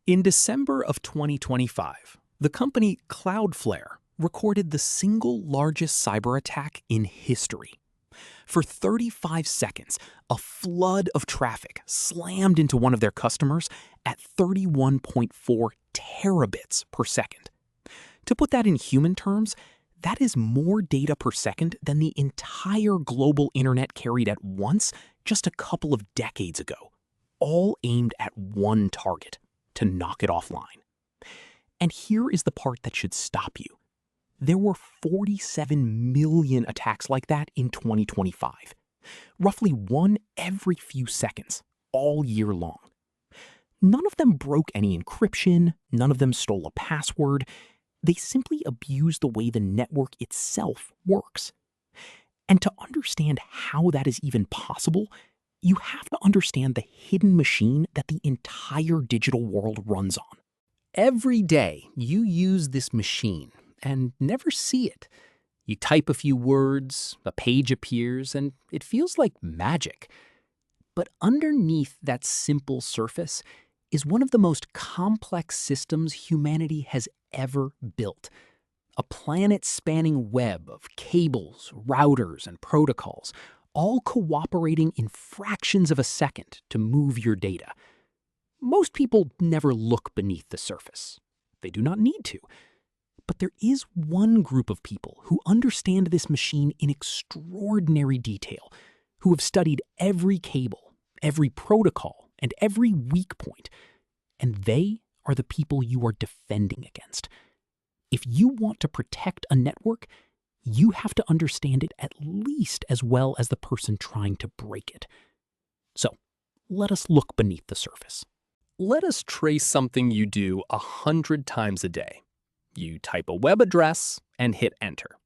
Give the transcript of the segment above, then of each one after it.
In December of 2025, the company Cloudflare recorded the single largest cyber attack in history. For 35 seconds, a flood of traffic slammed into one of their customers at 31.4 terabits per second. To put that in human terms, that is more data per second than the entire global internet carried at once just a couple of decades ago, all aimed at one target: to knock it offline. And here is the part that should stop you. There were 47 million attacks like that in 2025, roughly one every few seconds, all year long. None of them broke any encryption, none of them stole a password. They simply abused the way the network itself works. And to understand how that is even possible, you have to understand the hidden machine that the entire digital world runs on. Every day, you use this machine and never see it. You type a few words, a page appears, and it feels like magic. But underneath that simple surface is one of the most complex systems humanity has ever built. A planet-spanning web of cables, routers, and protocols, all cooperating in fractions of a second to move your data. Most people never look beneath the surface. They do not need to. But there is one group of people who understand this machine in extraordinary detail, who have studied every cable, every protocol, and every weak point. And they are the people you are defending against. If you want to protect a network, you have to understand it at least as well as the person trying to break it. So, let us look beneath the surface. Let us trace something you do 100 times a day. You type a web address and hit enter.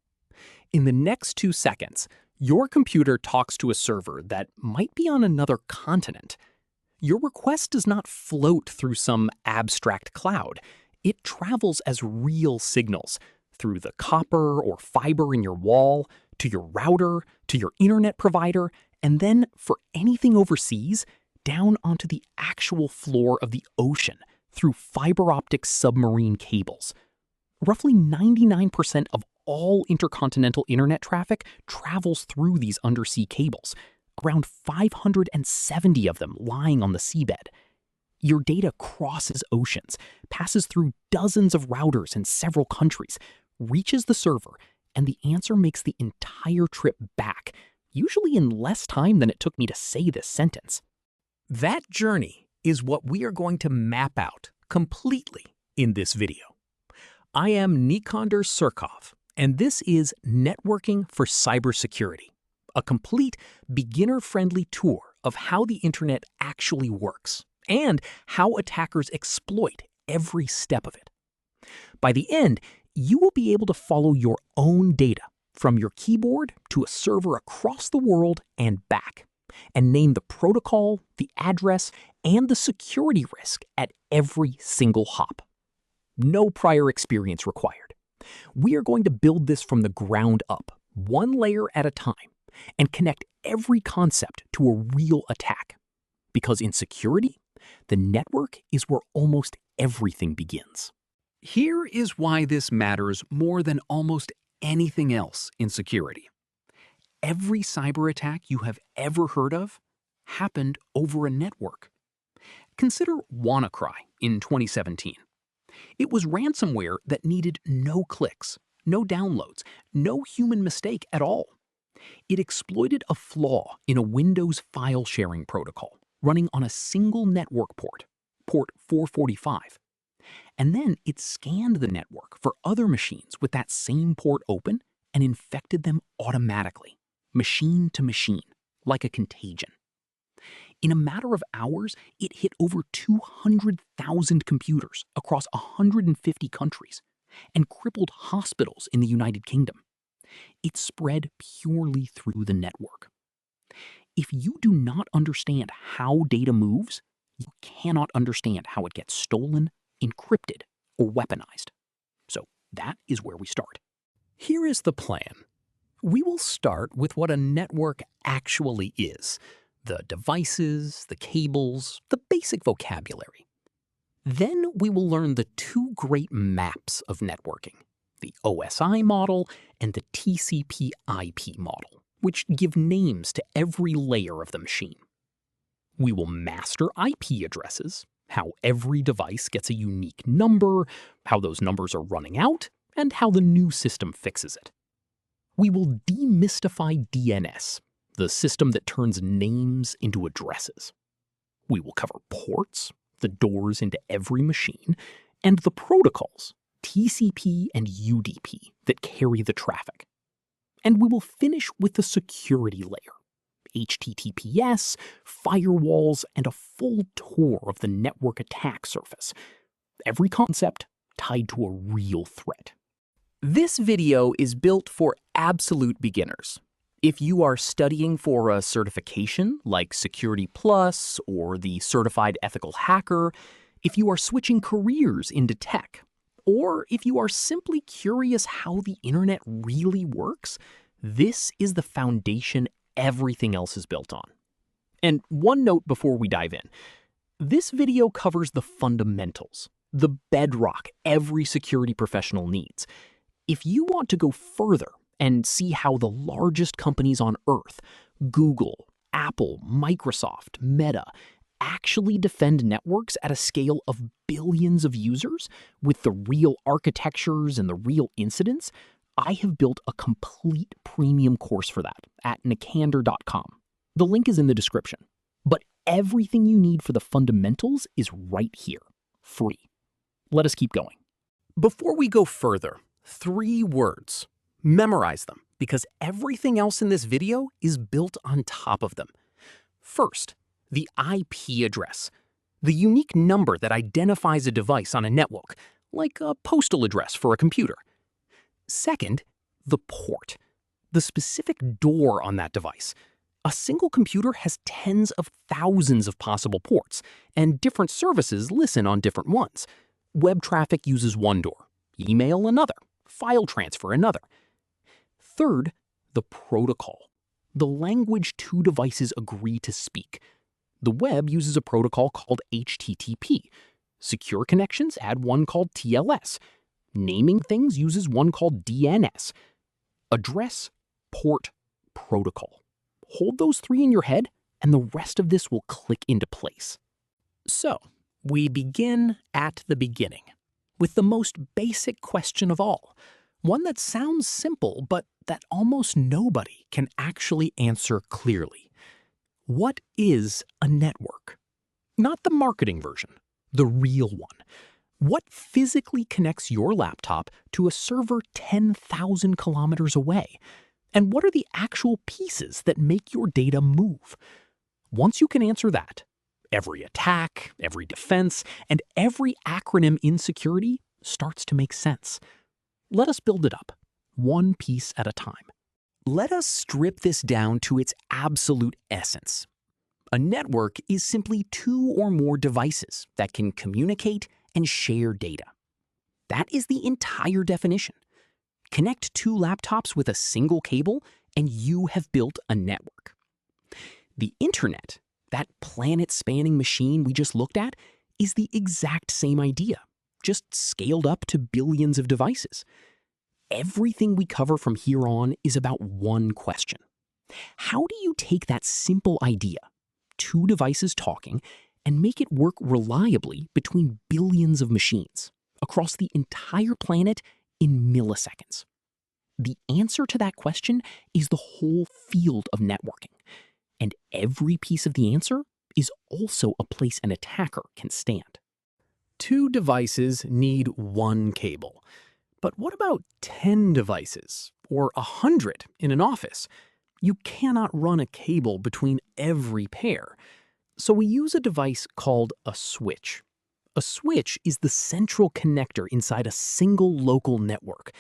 In the next 2 seconds, your computer talks to a server that might be on another continent. Your request does not float through some abstract cloud. It travels as real signals through the copper or fiber in your wall, to your router, to your internet provider, and then, for anything overseas, down onto the actual floor of the ocean through fiber optic submarine cables. Roughly 99% of all intercontinental internet traffic travels through these undersea cables, around 570 of them lying on the seabed. Your data crosses oceans, passes through dozens of routers in several countries, reaches the server, and the answer makes the entire trip back, usually in less time than it took me to say this sentence. That journey is what we are going to map out completely in this video. I am Nikander Surkov, and this is Networking for Cybersecurity, a complete beginner-friendly tour of how the internet actually works and how attackers exploit every step of it. By the end, you will be able to follow your own data from your keyboard to a server across the world and back, and name the protocol, the address, and the security risk at every single hop. No prior experience required. We are going to build this from the ground up, one layer at a time, and connect every concept to a real attack. Because in security, the network is where almost everything begins. Here is why this matters more than almost anything else in security. Every cyber attack you have ever heard of happened over a network. Consider WannaCry in 2017. It was ransomware that needed no clicks, no downloads, no human mistake at all. It exploited a flaw in a Windows file sharing protocol running on a single network port 445. And then it scanned the network for other machines with that same port open and infected them automatically, machine to machine, like a contagion. In a matter of hours, it hit over 200,000 computers across 150 countries and crippled hospitals in the United Kingdom. It spread purely through the network. If you do not understand how data moves, you cannot understand how it gets stolen, encrypted, or weaponized. So that is where we start. Here is the plan. We will start with what a network actually is. The devices, the cables, the basic vocabulary. Then we will learn the two great maps of networking, the OSI model and the TCP/IP model, which give names to every layer of the machine. We will master IP addresses, how every device gets a unique number, how those numbers are running out, and how the new system fixes it. We will demystify DNS, the system that turns names into addresses. We will cover ports, the doors into every machine, and the protocols, TCP and UDP, that carry the traffic. And we will finish with the security layer, HTTPS, firewalls, and a full tour of the network attack surface. Every concept tied to a real threat. This video is built for absolute beginners. If you are studying for a certification like Security Plus or the Certified Ethical Hacker, if you are switching careers into tech, or if you are simply curious how the internet really works, this is the foundation everything else is built on. And one note before we dive in. This video covers the fundamentals, the bedrock every security professional needs. If you want to go further and see how the largest companies on Earth, Google, Apple, Microsoft, Meta, actually defend networks at a scale of billions of users with the real architectures and the real incidents, I have built a complete premium course for that at nikander.com. The link is in the description. But everything you need for the fundamentals is right here, free. Let us keep going. Before we go further, 3 words. Memorize them, because everything else in this video is built on top of them. First, the IP address, the unique number that identifies a device on a network, like a postal address for a computer. Second, the port, the specific door on that device. A single computer has tens of thousands of possible ports, and different services listen on different ones. Web traffic uses one door, email another, file transfer another. Third, the protocol, the language 2 devices agree to speak. The web uses a protocol called HTTP. Secure connections add one called TLS. Naming things uses one called DNS. Address, port, protocol. Hold those 3 in your head, and the rest of this will click into place. So, we begin at the beginning, with the most basic question of all. One that sounds simple, but that almost nobody can actually answer clearly. What is a network? Not the marketing version, the real one. What physically connects your laptop to a server 10,000 kilometers away? And what are the actual pieces that make your data move? Once you can answer that, every attack, every defense, and every acronym in security starts to make sense. Let us build it up, one piece at a time. Let us strip this down to its absolute essence. A network is simply 2 or more devices that can communicate and share data. That is the entire definition. Connect 2 laptops with a single cable, and you have built a network. The internet, that planet-spanning machine we just looked at, is the exact same idea, just scaled up to billions of devices. Everything we cover from here on is about one question. How do you take that simple idea, 2 devices talking, and make it work reliably between billions of machines across the entire planet in milliseconds? The answer to that question is the whole field of networking. And every piece of the answer is also a place an attacker can stand. 2 devices need 1 cable. But what about 10 devices, or 100 in an office? You cannot run a cable between every pair. So we use a device called a switch. A switch is the central connector inside a single local network.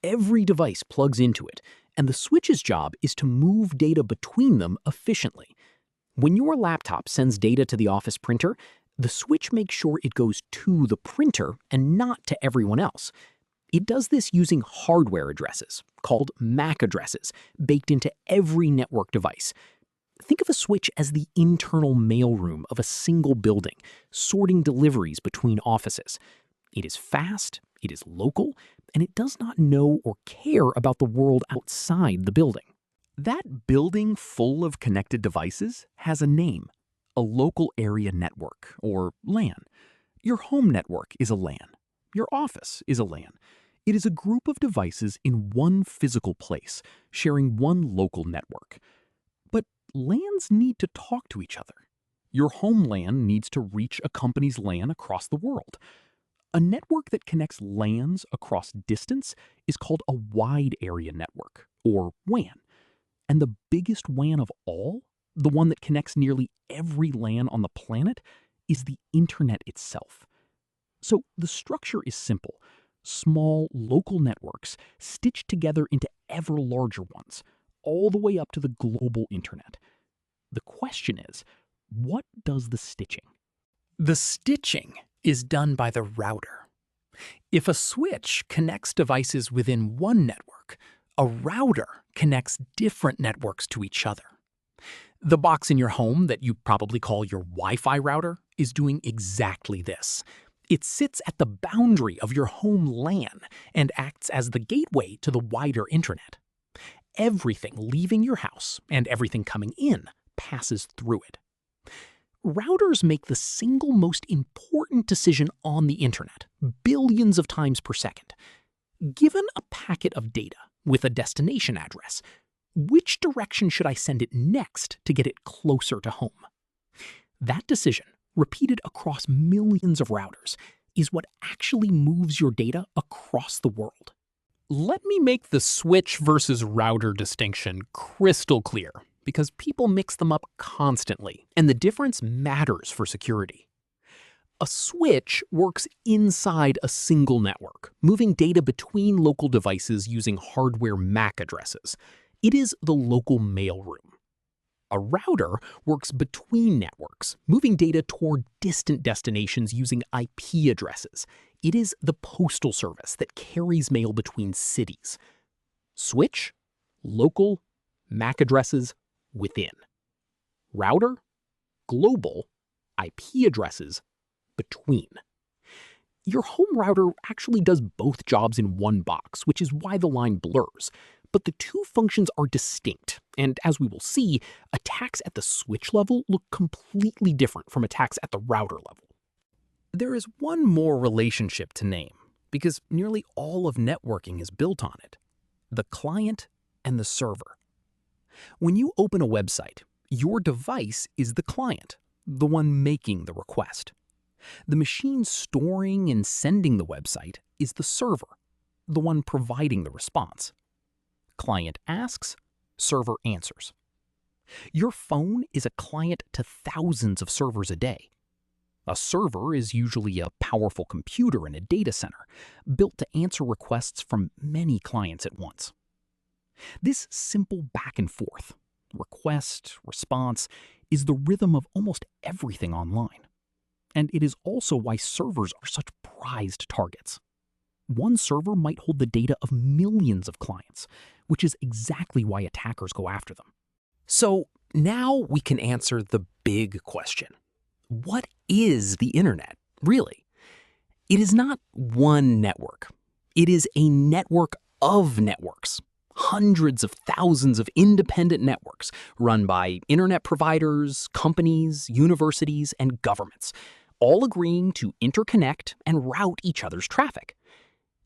Every device plugs into it, and the switch's job is to move data between them efficiently. When your laptop sends data to the office printer, the switch makes sure it goes to the printer and not to everyone else. It does this using hardware addresses, called MAC addresses, baked into every network device. Think of a switch as the internal mailroom of a single building, sorting deliveries between offices. It is fast, it is local, and it does not know or care about the world outside the building. That building full of connected devices has a name, a local area network, or LAN. Your home network is a LAN. Your office is a LAN. It is a group of devices in one physical place, sharing one local network. But LANs need to talk to each other. Your home LAN needs to reach a company's LAN across the world. A network that connects LANs across distance is called a wide area network, or WAN. And the biggest WAN of all, the one that connects nearly every LAN on the planet, is the internet itself. So the structure is simple. Small local networks stitched together into ever larger ones, all the way up to the global internet. The question is, what does the stitching? The stitching is done by the router. If a switch connects devices within one network, a router connects different networks to each other. The box in your home that you probably call your Wi-Fi router is doing exactly this. It sits at the boundary of your home LAN and acts as the gateway to the wider internet. Everything leaving your house and everything coming in passes through it. Routers make the single most important decision on the internet, billions of times per second. Given a packet of data with a destination address, which direction should I send it next to get it closer to home? That decision, repeated across millions of routers, is what actually moves your data across the world. Let me make the switch versus router distinction crystal clear, because people mix them up constantly, and the difference matters for security. A switch works inside a single network, moving data between local devices using hardware MAC addresses. It is the local mailroom. A router works between networks, moving data toward distant destinations using IP addresses. It is the postal service that carries mail between cities. Switch, local, MAC addresses, within. Router, global, IP addresses, between. Your home router actually does both jobs in one box, which is why the line blurs. But the two functions are distinct, and as we will see, attacks at the switch level look completely different from attacks at the router level. There is one more relationship to name, because nearly all of networking is built on it: the client and the server. When you open a website, your device is the client, the one making the request. The machine storing and sending the website is the server, the one providing the response. Client asks, server answers. Your phone is a client to thousands of servers a day. A server is usually a powerful computer in a data center, built to answer requests from many clients at once. This simple back and forth, request, response, is the rhythm of almost everything online. And it is also why servers are such prized targets. One server might hold the data of millions of clients, which is exactly why attackers go after them. So now we can answer the big question. What is the internet, really? It is not one network. It is a network of networks. Hundreds of thousands of independent networks run by internet providers, companies, universities, and governments, all agreeing to interconnect and route each other's traffic.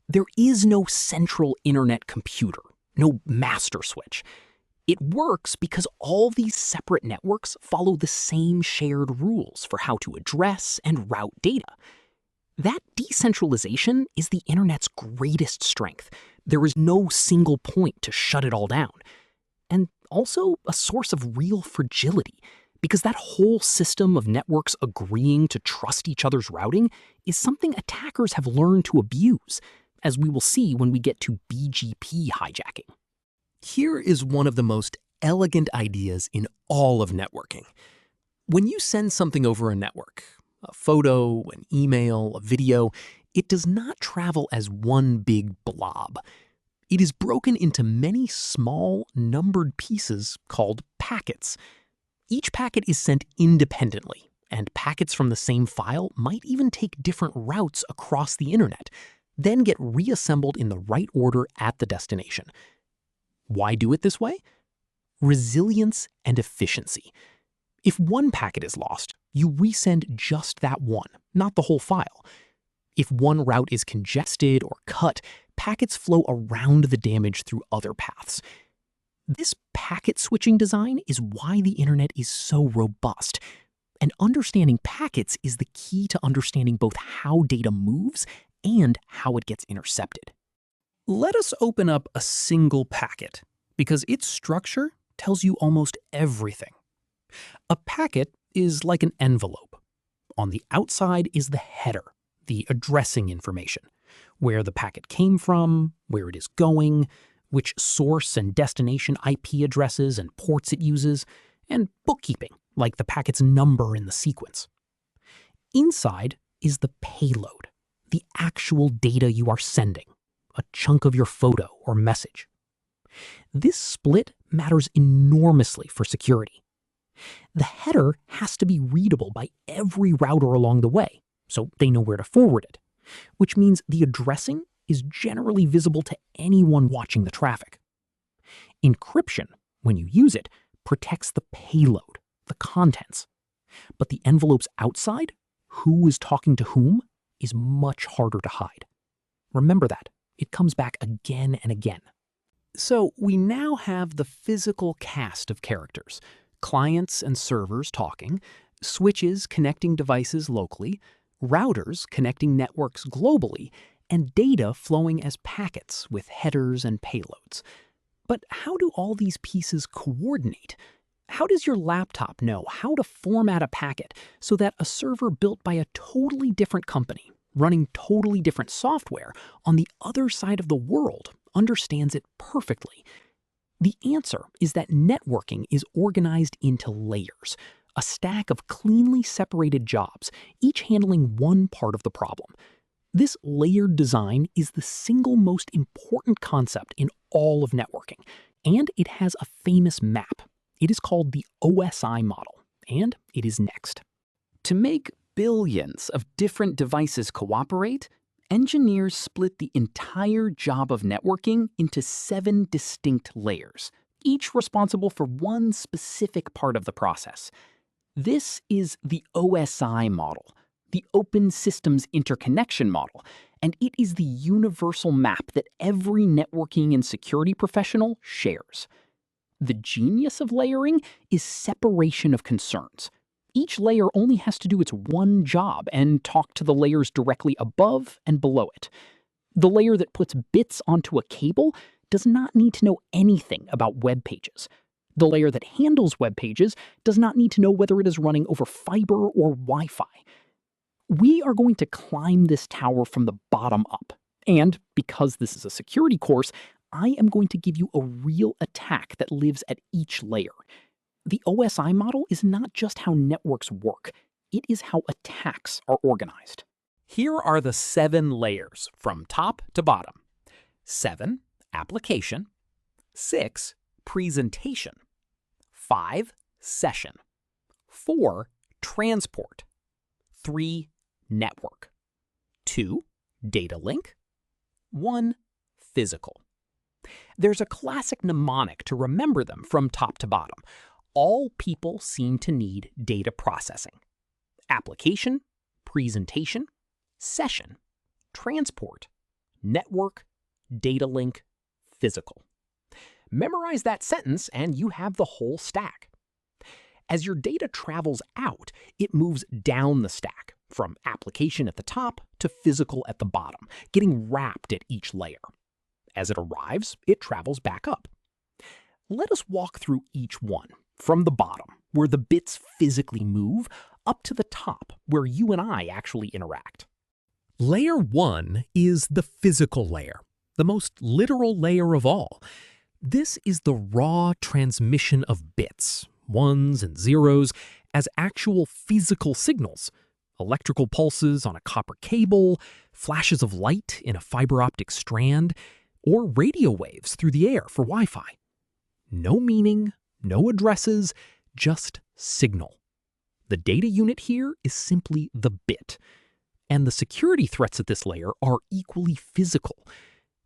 There is no central internet computer, no master switch. It works because all these separate networks follow the same shared rules for how to address and route data. That decentralization is the internet's greatest strength. There is no single point to shut it all down. And also a source of real fragility, because that whole system of networks agreeing to trust each other's routing is something attackers have learned to abuse, as we will see when we get to BGP hijacking. Here is one of the most elegant ideas in all of networking. When you send something over a network, a photo, an email, a video, it does not travel as one big blob. It is broken into many small, numbered pieces called packets. Each packet is sent independently, and packets from the same file might even take different routes across the internet, then get reassembled in the right order at the destination. Why do it this way? Resilience and efficiency. If one packet is lost, you resend just that one, not the whole file. If one route is congested or cut, packets flow around the damage through other paths. This packet switching design is why the internet is so robust. And understanding packets is the key to understanding both how data moves and how it gets intercepted. Let us open up a single packet, because its structure tells you almost everything. A packet is like an envelope. On the outside is the header, the addressing information, where the packet came from, where it is going, which source and destination IP addresses and ports it uses, and bookkeeping, like the packet's number in the sequence. Inside is the payload, the actual data you are sending, a chunk of your photo or message. This split matters enormously for security. The header has to be readable by every router along the way, so they know where to forward it, which means the addressing is generally visible to anyone watching the traffic. Encryption, when you use it, protects the payload, the contents. But the envelope's outside, who is talking to whom, is much harder to hide. Remember that. It comes back again and again. So we now have the physical cast of characters, clients and servers talking, switches connecting devices locally, routers connecting networks globally, and data flowing as packets with headers and payloads. But how do all these pieces coordinate? How does your laptop know how to format a packet so that a server built by a totally different company, running totally different software on the other side of the world, understands it perfectly? The answer is that networking is organized into layers, a stack of cleanly separated jobs, each handling one part of the problem. This layered design is the single most important concept in all of networking, and it has a famous map. It is called the OSI model, and it is next. To make billions of different devices cooperate, engineers split the entire job of networking into 7 distinct layers, each responsible for one specific part of the process. This is the OSI model, the Open Systems Interconnection model, and it is the universal map that every networking and security professional shares. The genius of layering is separation of concerns. Each layer only has to do its one job and talk to the layers directly above and below it. The layer that puts bits onto a cable does not need to know anything about web pages. The layer that handles web pages does not need to know whether it is running over fiber or Wi-Fi. We are going to climb this tower from the bottom up. And because this is a security course, I am going to give you a real attack that lives at each layer. The OSI model is not just how networks work, it is how attacks are organized. Here are the 7 layers from top to bottom. 7, application. 6, presentation. 5, session. 4, transport. 3, network. 2, data link. 1, physical. There's a classic mnemonic to remember them from top to bottom. All people seem to need data processing. Application, presentation, session, transport, network, data link, physical. Memorize that sentence and you have the whole stack. As your data travels out, it moves down the stack, from application at the top to physical at the bottom, getting wrapped at each layer. As it arrives, it travels back up. Let us walk through each one, from the bottom, where the bits physically move, up to the top, where you and I actually interact. Layer 1 is the physical layer, the most literal layer of all. This is the raw transmission of bits, ones and zeros, as actual physical signals. Electrical pulses on a copper cable, flashes of light in a fiber optic strand, or radio waves through the air for Wi-Fi. No meaning, no addresses, just signal. The data unit here is simply the bit. And the security threats at this layer are equally physical.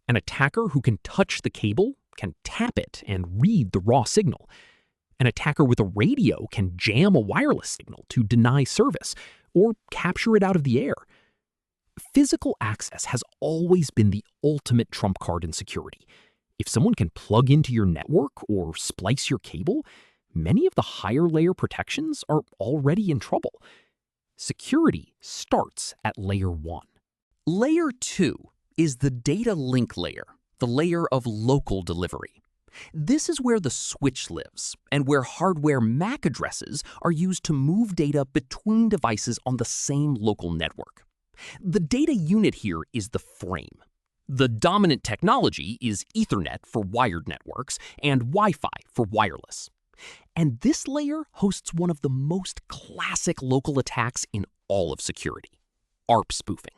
An attacker who can touch the cable can tap it and read the raw signal. An attacker with a radio can jam a wireless signal to deny service or capture it out of the air. Physical access has always been the ultimate trump card in security. If someone can plug into your network or splice your cable, many of the higher layer protections are already in trouble. Security starts at layer 1. Layer 2 is the data link layer, the layer of local delivery. This is where the switch lives and where hardware MAC addresses are used to move data between devices on the same local network. The data unit here is the frame. The dominant technology is Ethernet for wired networks and Wi-Fi for wireless. And this layer hosts one of the most classic local attacks in all of security: ARP spoofing.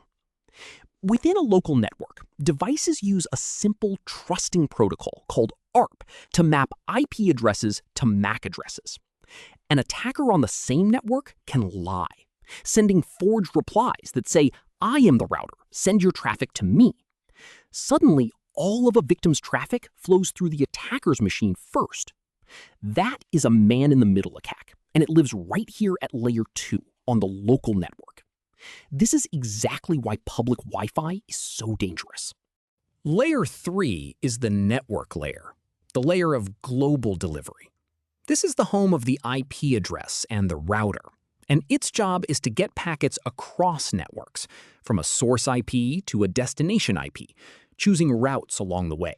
Within a local network, devices use a simple trusting protocol called ARP to map IP addresses to MAC addresses. An attacker on the same network can lie, sending forged replies that say, "I am the router, send your traffic to me." Suddenly, all of a victim's traffic flows through the attacker's machine first. That is a man-in-the-middle attack, and it lives right here at layer 2 on the local network. This is exactly why public Wi-Fi is so dangerous. Layer 3 is the network layer, the layer of global delivery. This is the home of the IP address and the router, and its job is to get packets across networks, from a source IP to a destination IP, choosing routes along the way.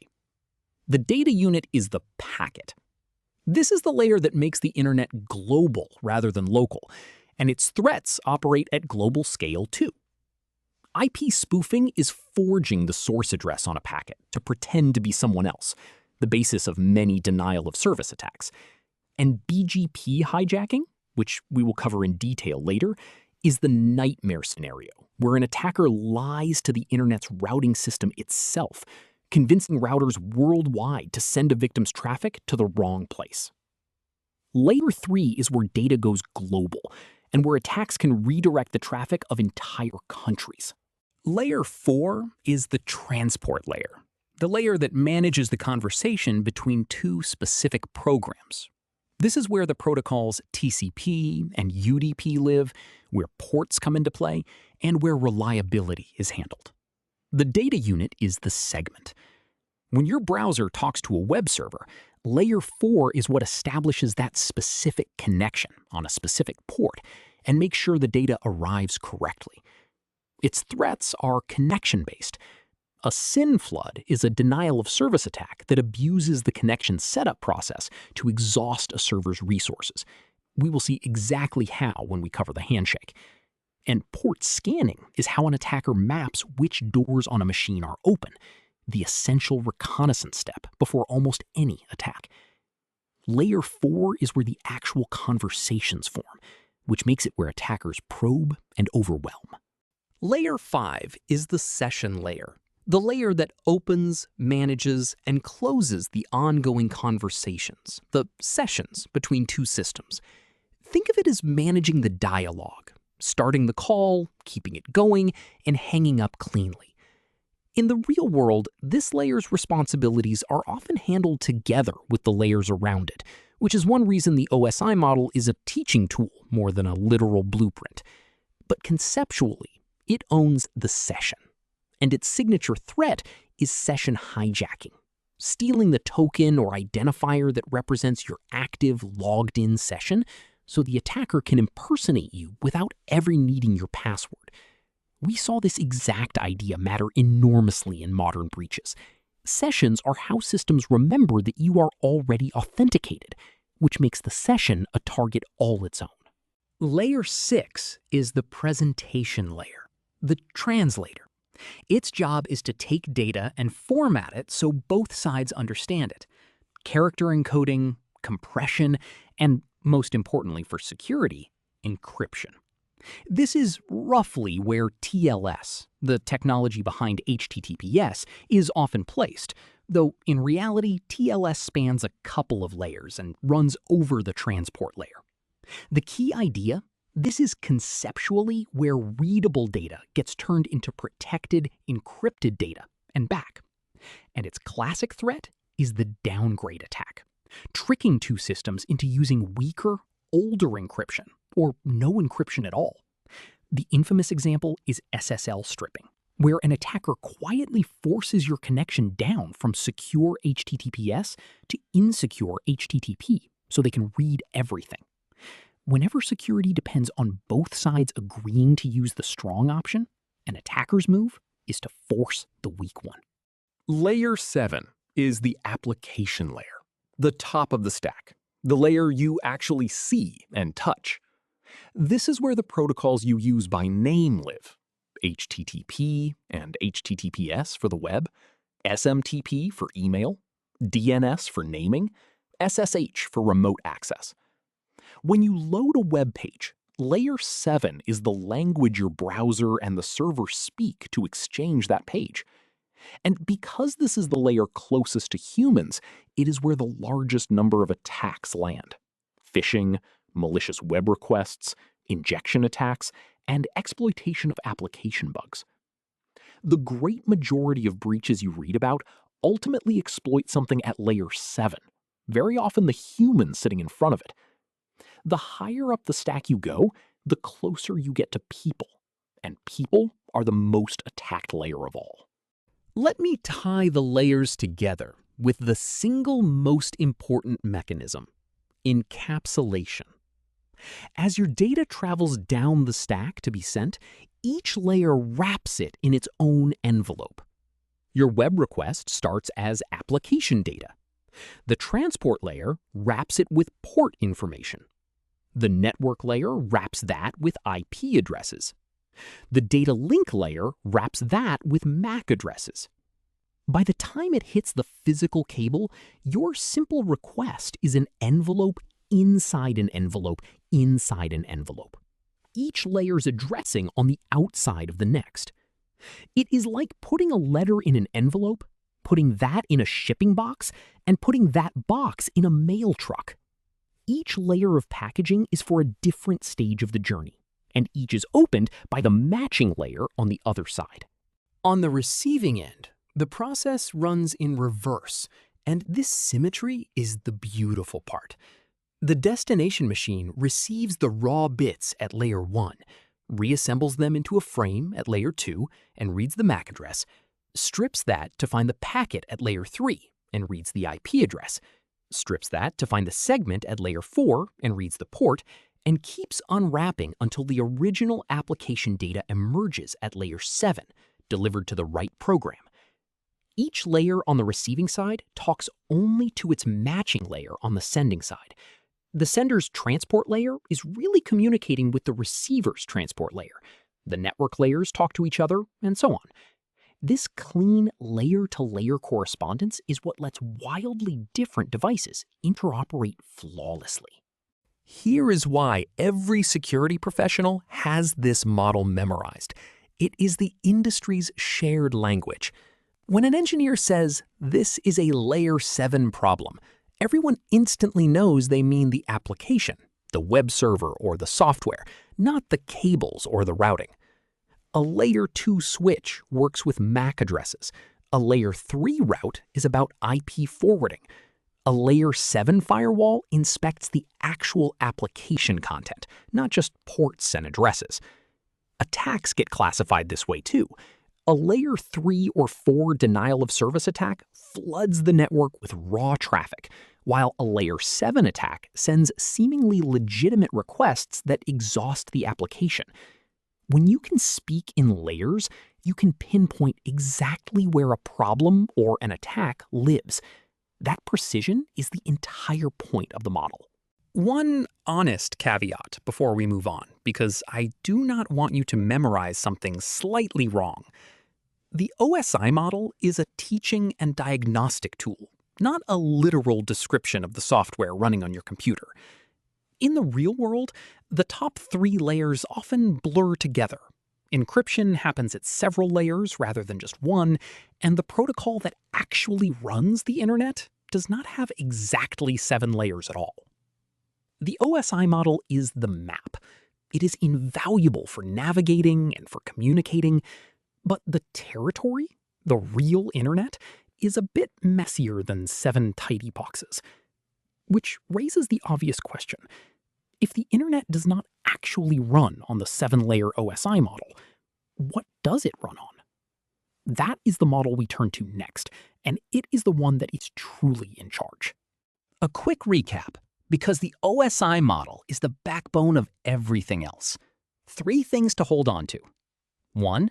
The data unit is the packet. This is the layer that makes the internet global rather than local, and its threats operate at global scale too. IP spoofing is forging the source address on a packet to pretend to be someone else, the basis of many denial-of-service attacks. And BGP hijacking, which we will cover in detail later, is the nightmare scenario where an attacker lies to the internet's routing system itself, convincing routers worldwide to send a victim's traffic to the wrong place. Layer 3 is where data goes global, and where attacks can redirect the traffic of entire countries. Layer 4 is the transport layer, the layer that manages the conversation between two specific programs. This is where the protocols TCP and UDP live, where ports come into play, and where reliability is handled. The data unit is the segment. When your browser talks to a web server, layer 4 is what establishes that specific connection on a specific port and makes sure the data arrives correctly. Its threats are connection-based. A SYN flood is a denial-of-service attack that abuses the connection setup process to exhaust a server's resources. We will see exactly how when we cover the handshake. And port scanning is how an attacker maps which doors on a machine are open, the essential reconnaissance step before almost any attack. Layer 4 is where the actual conversations form, which makes it where attackers probe and overwhelm. Layer 5 is the session layer, the layer that opens, manages, and closes the ongoing conversations, the sessions between two systems. Think of it as managing the dialogue, starting the call, keeping it going, and hanging up cleanly. In the real world, this layer's responsibilities are often handled together with the layers around it, which is one reason the OSI model is a teaching tool more than a literal blueprint. But conceptually, it owns the session, and its signature threat is session hijacking, stealing the token or identifier that represents your active logged-in session so the attacker can impersonate you without ever needing your password. We saw this exact idea matter enormously in modern breaches. Sessions are how systems remember that you are already authenticated, which makes the session a target all its own. Layer 6 is the presentation layer, the translator. Its job is to take data and format it so both sides understand it. Character encoding, compression, and most importantly for security, encryption. This is roughly where TLS, the technology behind HTTPS, is often placed, though in reality, TLS spans a couple of layers and runs over the transport layer. The key idea? This is conceptually where readable data gets turned into protected, encrypted data and back. And its classic threat is the downgrade attack, tricking two systems into using weaker, older encryption, or no encryption at all. The infamous example is SSL stripping, where an attacker quietly forces your connection down from secure HTTPS to insecure HTTP so they can read everything. Whenever security depends on both sides agreeing to use the strong option, an attacker's move is to force the weak one. Layer 7 is the application layer, the top of the stack, the layer you actually see and touch. This is where the protocols you use by name live. HTTP and HTTPS for the web, SMTP for email, DNS for naming, SSH for remote access. When you load a web page, Layer 7 is the language your browser and the server speak to exchange that page. And because this is the layer closest to humans, it is where the largest number of attacks land. Phishing, malicious web requests, injection attacks, and exploitation of application bugs. The great majority of breaches you read about ultimately exploit something at Layer 7, very often the human sitting in front of it. The higher up the stack you go, the closer you get to people, and people are the most attacked layer of all. Let me tie the layers together with the single most important mechanism: encapsulation. As your data travels down the stack to be sent, each layer wraps it in its own envelope. Your web request starts as application data. The transport layer wraps it with port information. The network layer wraps that with IP addresses. The data link layer wraps that with MAC addresses. By the time it hits the physical cable, your simple request is an envelope inside an envelope inside an envelope. Each layer's addressing on the outside of the next. It is like putting a letter in an envelope, putting that in a shipping box, and putting that box in a mail truck. Each layer of packaging is for a different stage of the journey, and each is opened by the matching layer on the other side. On the receiving end, the process runs in reverse, and this symmetry is the beautiful part. The destination machine receives the raw bits at Layer 1, reassembles them into a frame at Layer 2 and reads the MAC address, strips that to find the packet at Layer 3 and reads the IP address, strips that to find the segment at Layer 4 and reads the port, and keeps unwrapping until the original application data emerges at Layer 7, delivered to the right program. Each layer on the receiving side talks only to its matching layer on the sending side. The sender's transport layer is really communicating with the receiver's transport layer. The network layers talk to each other, and so on. This clean layer-to-layer correspondence is what lets wildly different devices interoperate flawlessly. Here is why every security professional has this model memorized. It is the industry's shared language. When an engineer says, "This is a Layer 7 problem," everyone instantly knows they mean the application, the web server or the software, not the cables or the routing. A Layer 2 switch works with MAC addresses. A Layer 3 route is about IP forwarding. A Layer 7 firewall inspects the actual application content, not just ports and addresses. Attacks get classified this way too. A Layer 3 or 4 denial of service attack floods the network with raw traffic, while a Layer 7 attack sends seemingly legitimate requests that exhaust the application. When you can speak in layers, you can pinpoint exactly where a problem or an attack lives. That precision is the entire point of the model. One honest caveat before we move on, because I do not want you to memorize something slightly wrong. The OSI model is a teaching and diagnostic tool, not a literal description of the software running on your computer. In the real world, the top 3 layers often blur together. Encryption happens at several layers rather than just one, and the protocol that actually runs the internet does not have exactly 7 layers at all. The OSI model is the map. It is invaluable for navigating and for communicating, but the territory, the real internet, is a bit messier than 7 tidy boxes. Which raises the obvious question. If the internet does not actually run on the 7-layer OSI model, what does it run on? That is the model we turn to next, and it is the one that is truly in charge. A quick recap, because the OSI model is the backbone of everything else. 3 things to hold on to. 1.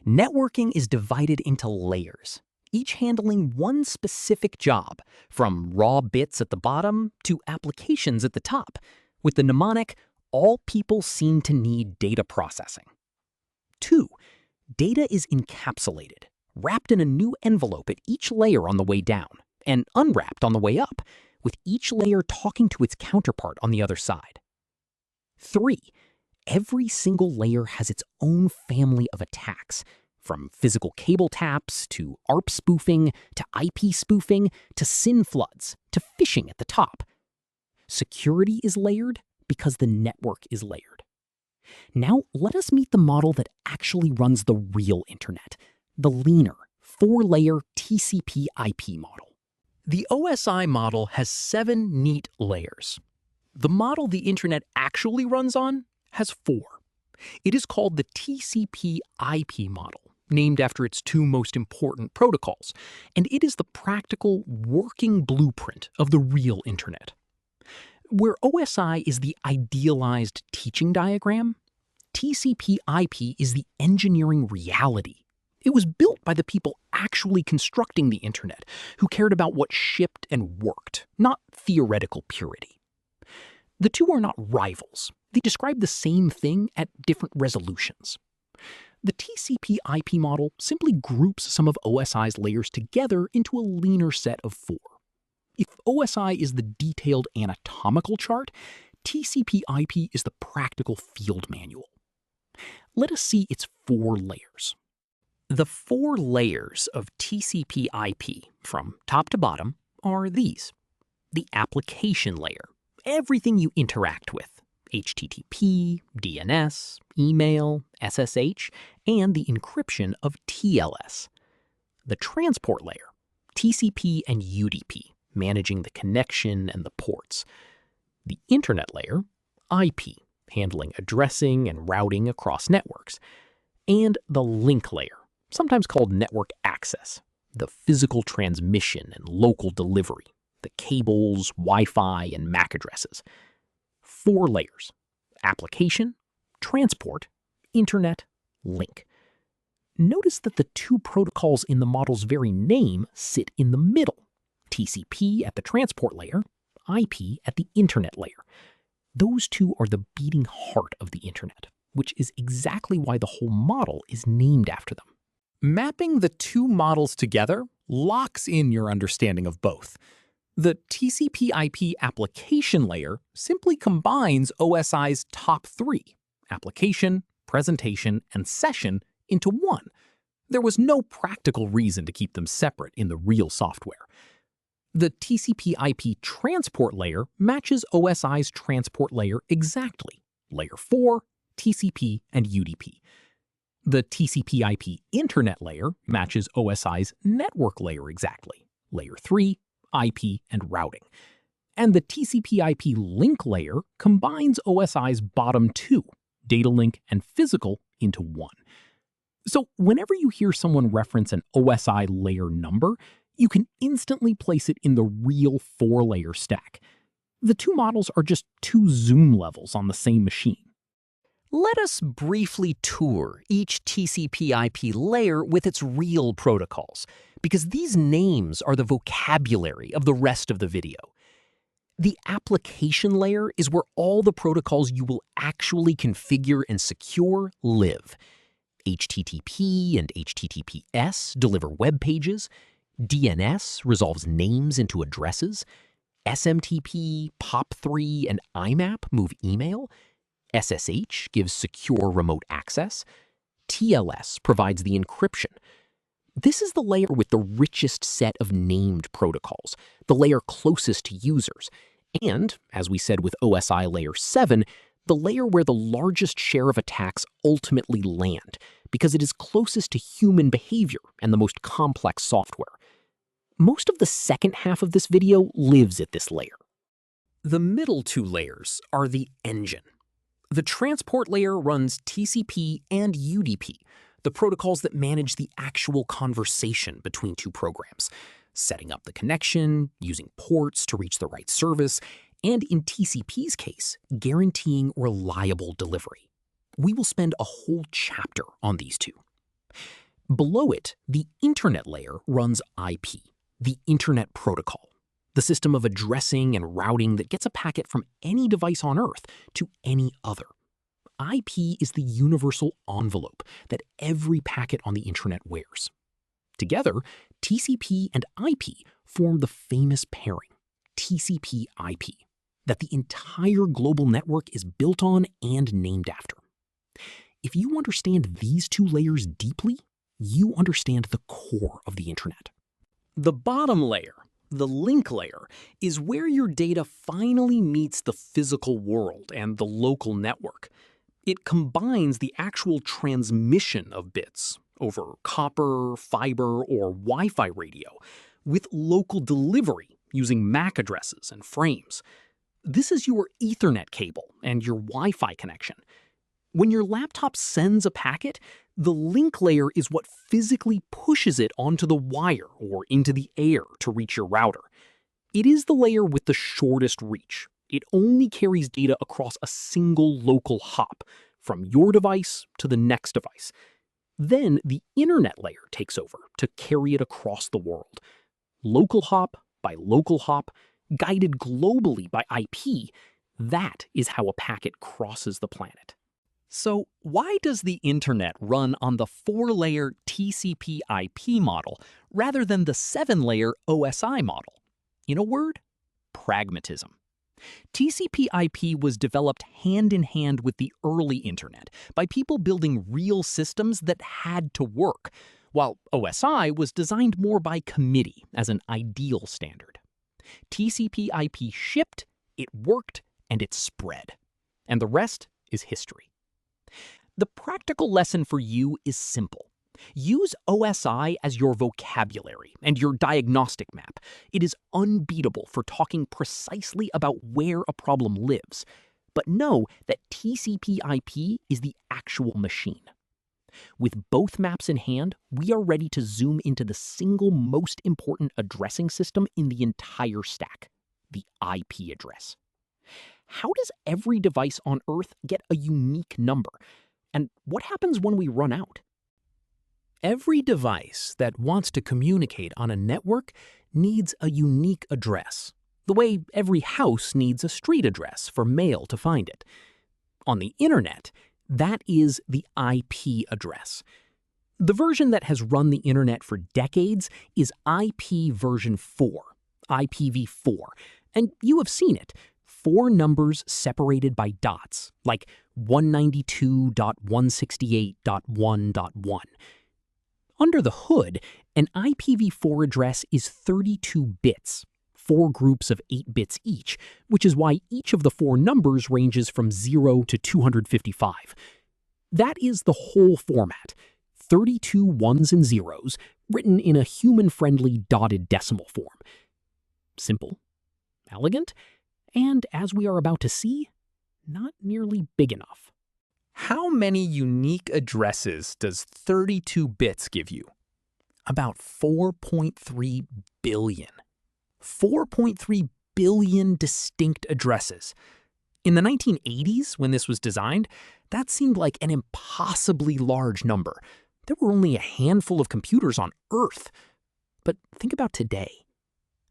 Networking is divided into layers, each handling one specific job, from raw bits at the bottom to applications at the top, with the mnemonic, all people seem to need data processing. 2. Data is encapsulated, wrapped in a new envelope at each layer on the way down, and unwrapped on the way up, with each layer talking to its counterpart on the other side. 3. Every single layer has its own family of attacks, from physical cable taps to ARP spoofing to IP spoofing to SYN floods to phishing at the top. Security is layered because the network is layered. Now let us meet the model that actually runs the real internet, the leaner, 4-layer TCP/IP model. The OSI model has 7 neat layers. The model the internet actually runs on has 4. It is called the TCP/IP model, named after its 2 most important protocols, and it is the practical working blueprint of the real internet. Where OSI is the idealized teaching diagram, TCP/IP is the engineering reality. It was built by the people actually constructing the internet, who cared about what shipped and worked, not theoretical purity. The 2 are not rivals. They describe the same thing at different resolutions. The TCP/IP model simply groups some of OSI's layers together into a leaner set of 4. If OSI is the detailed anatomical chart, TCP/IP is the practical field manual. Let us see its 4 layers. The 4 layers of TCP/IP, from top to bottom, are these. The application layer, everything you interact with, HTTP, DNS, email, SSH, and the encryption of TLS. The transport layer, TCP and UDP, managing the connection and the ports. The internet layer, IP, handling addressing and routing across networks. And the link layer, sometimes called network access, the physical transmission and local delivery, the cables, Wi-Fi, and MAC addresses. 4 layers: application, transport, internet, link. Notice that the 2 protocols in the model's very name sit in the middle, TCP at the transport layer, IP at the internet layer. Those 2 are the beating heart of the internet, which is exactly why the whole model is named after them. Mapping the 2 models together locks in your understanding of both. The TCP/IP application layer simply combines OSI's top 3, application, presentation, and session, into one. There was no practical reason to keep them separate in the real software. The TCP/IP transport layer matches OSI's transport layer exactly, layer 4, TCP, and UDP. The TCP/IP internet layer matches OSI's network layer exactly, layer 3, IP, and routing. And the TCP/IP link layer combines OSI's bottom 2, data link and physical, into one. So whenever you hear someone reference an OSI layer number, you can instantly place it in the real 4-layer stack. The 2 models are just 2 zoom levels on the same machine. Let us briefly tour each TCP/IP layer with its real protocols, because these names are the vocabulary of the rest of the video. The application layer is where all the protocols you will actually configure and secure live. HTTP and HTTPS deliver web pages. DNS resolves names into addresses. SMTP, POP3, and IMAP move email. SSH gives secure remote access. TLS provides the encryption. This is the layer with the richest set of named protocols, the layer closest to users, And, as we said with OSI Layer 7, the layer where the largest share of attacks ultimately land, because it is closest to human behavior and the most complex software. Most of the second half of this video lives at this layer. The middle two layers are the engine. The transport layer runs TCP and UDP, the protocols that manage the actual conversation between two programs, setting up the connection, using ports to reach the right service, and in TCP's case, guaranteeing reliable delivery. We will spend a whole chapter on these two. Below it, the internet layer runs IP, the Internet Protocol, the system of addressing and routing that gets a packet from any device on Earth to any other. IP is the universal envelope that every packet on the internet wears. Together, TCP and IP form the famous pairing, TCP/IP, that the entire global network is built on and named after. If you understand these two layers deeply, you understand the core of the internet. The bottom layer, the link layer, is where your data finally meets the physical world and the local network. It combines the actual transmission of bits over copper, fiber, or Wi-Fi radio with local delivery using MAC addresses and frames. This is your Ethernet cable and your Wi-Fi connection. When your laptop sends a packet, the link layer is what physically pushes it onto the wire or into the air to reach your router. It is the layer with the shortest reach. It only carries data across a single local hop, from your device to the next device. Then the internet layer takes over to carry it across the world. Local hop by local hop, guided globally by IP, that is how a packet crosses the planet. So why does the internet run on the 4-layer TCP/IP model rather than the 7-layer OSI model? In a word, pragmatism. TCP/IP was developed hand-in-hand with the early internet by people building real systems that had to work, while OSI was designed more by committee as an ideal standard. TCP/IP shipped, it worked, and it spread. And the rest is history. The practical lesson for you is simple. Use OSI as your vocabulary and your diagnostic map. It is unbeatable for talking precisely about where a problem lives. But know that TCP/IP is the actual machine. With both maps in hand, we are ready to zoom into the single most important addressing system in the entire stack, the IP address. How does every device on Earth get a unique number? And what happens when we run out? Every device that wants to communicate on a network needs a unique address, the way every house needs a street address for mail to find it. On the internet, that is the IP address. The version that has run the internet for decades is IP version 4, IPv4, and you have seen it. 4 numbers separated by dots, like 192.168.1.1. Under the hood, an IPv4 address is 32 bits, 4 groups of 8 bits each, which is why each of the 4 numbers ranges from 0 to 255. That is the whole format, 32 ones and zeros, written in a human-friendly dotted decimal form. Simple, elegant, and as we are about to see, not nearly big enough. How many unique addresses does 32 bits give you? About 4.3 billion. 4.3 billion distinct addresses. In the 1980s, when this was designed, that seemed like an impossibly large number. There were only a handful of computers on Earth. But think about today.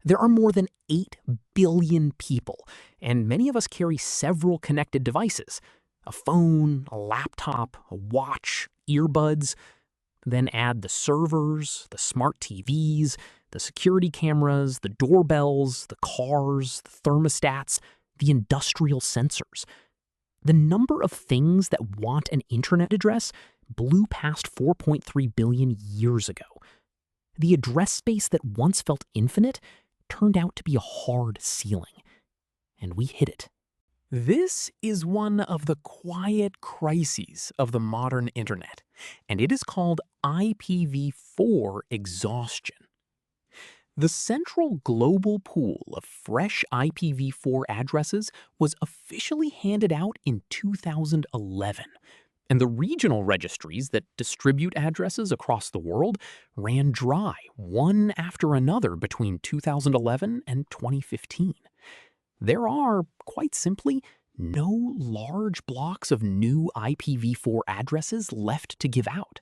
There are more than 8 billion people, and many of us carry several connected devices. A phone, a laptop, a watch, earbuds. Then add the servers, the smart TVs, the security cameras, the doorbells, the cars, the thermostats, the industrial sensors. The number of things that want an internet address blew past 4.3 billion years ago. The address space that once felt infinite turned out to be a hard ceiling. and we hit it. This is one of the quiet crises of the modern internet, and it is called IPv4 exhaustion. The central global pool of fresh IPv4 addresses was officially handed out in 2011, and the regional registries that distribute addresses across the world ran dry one after another between 2011 and 2015. There are, quite simply, no large blocks of new IPv4 addresses left to give out.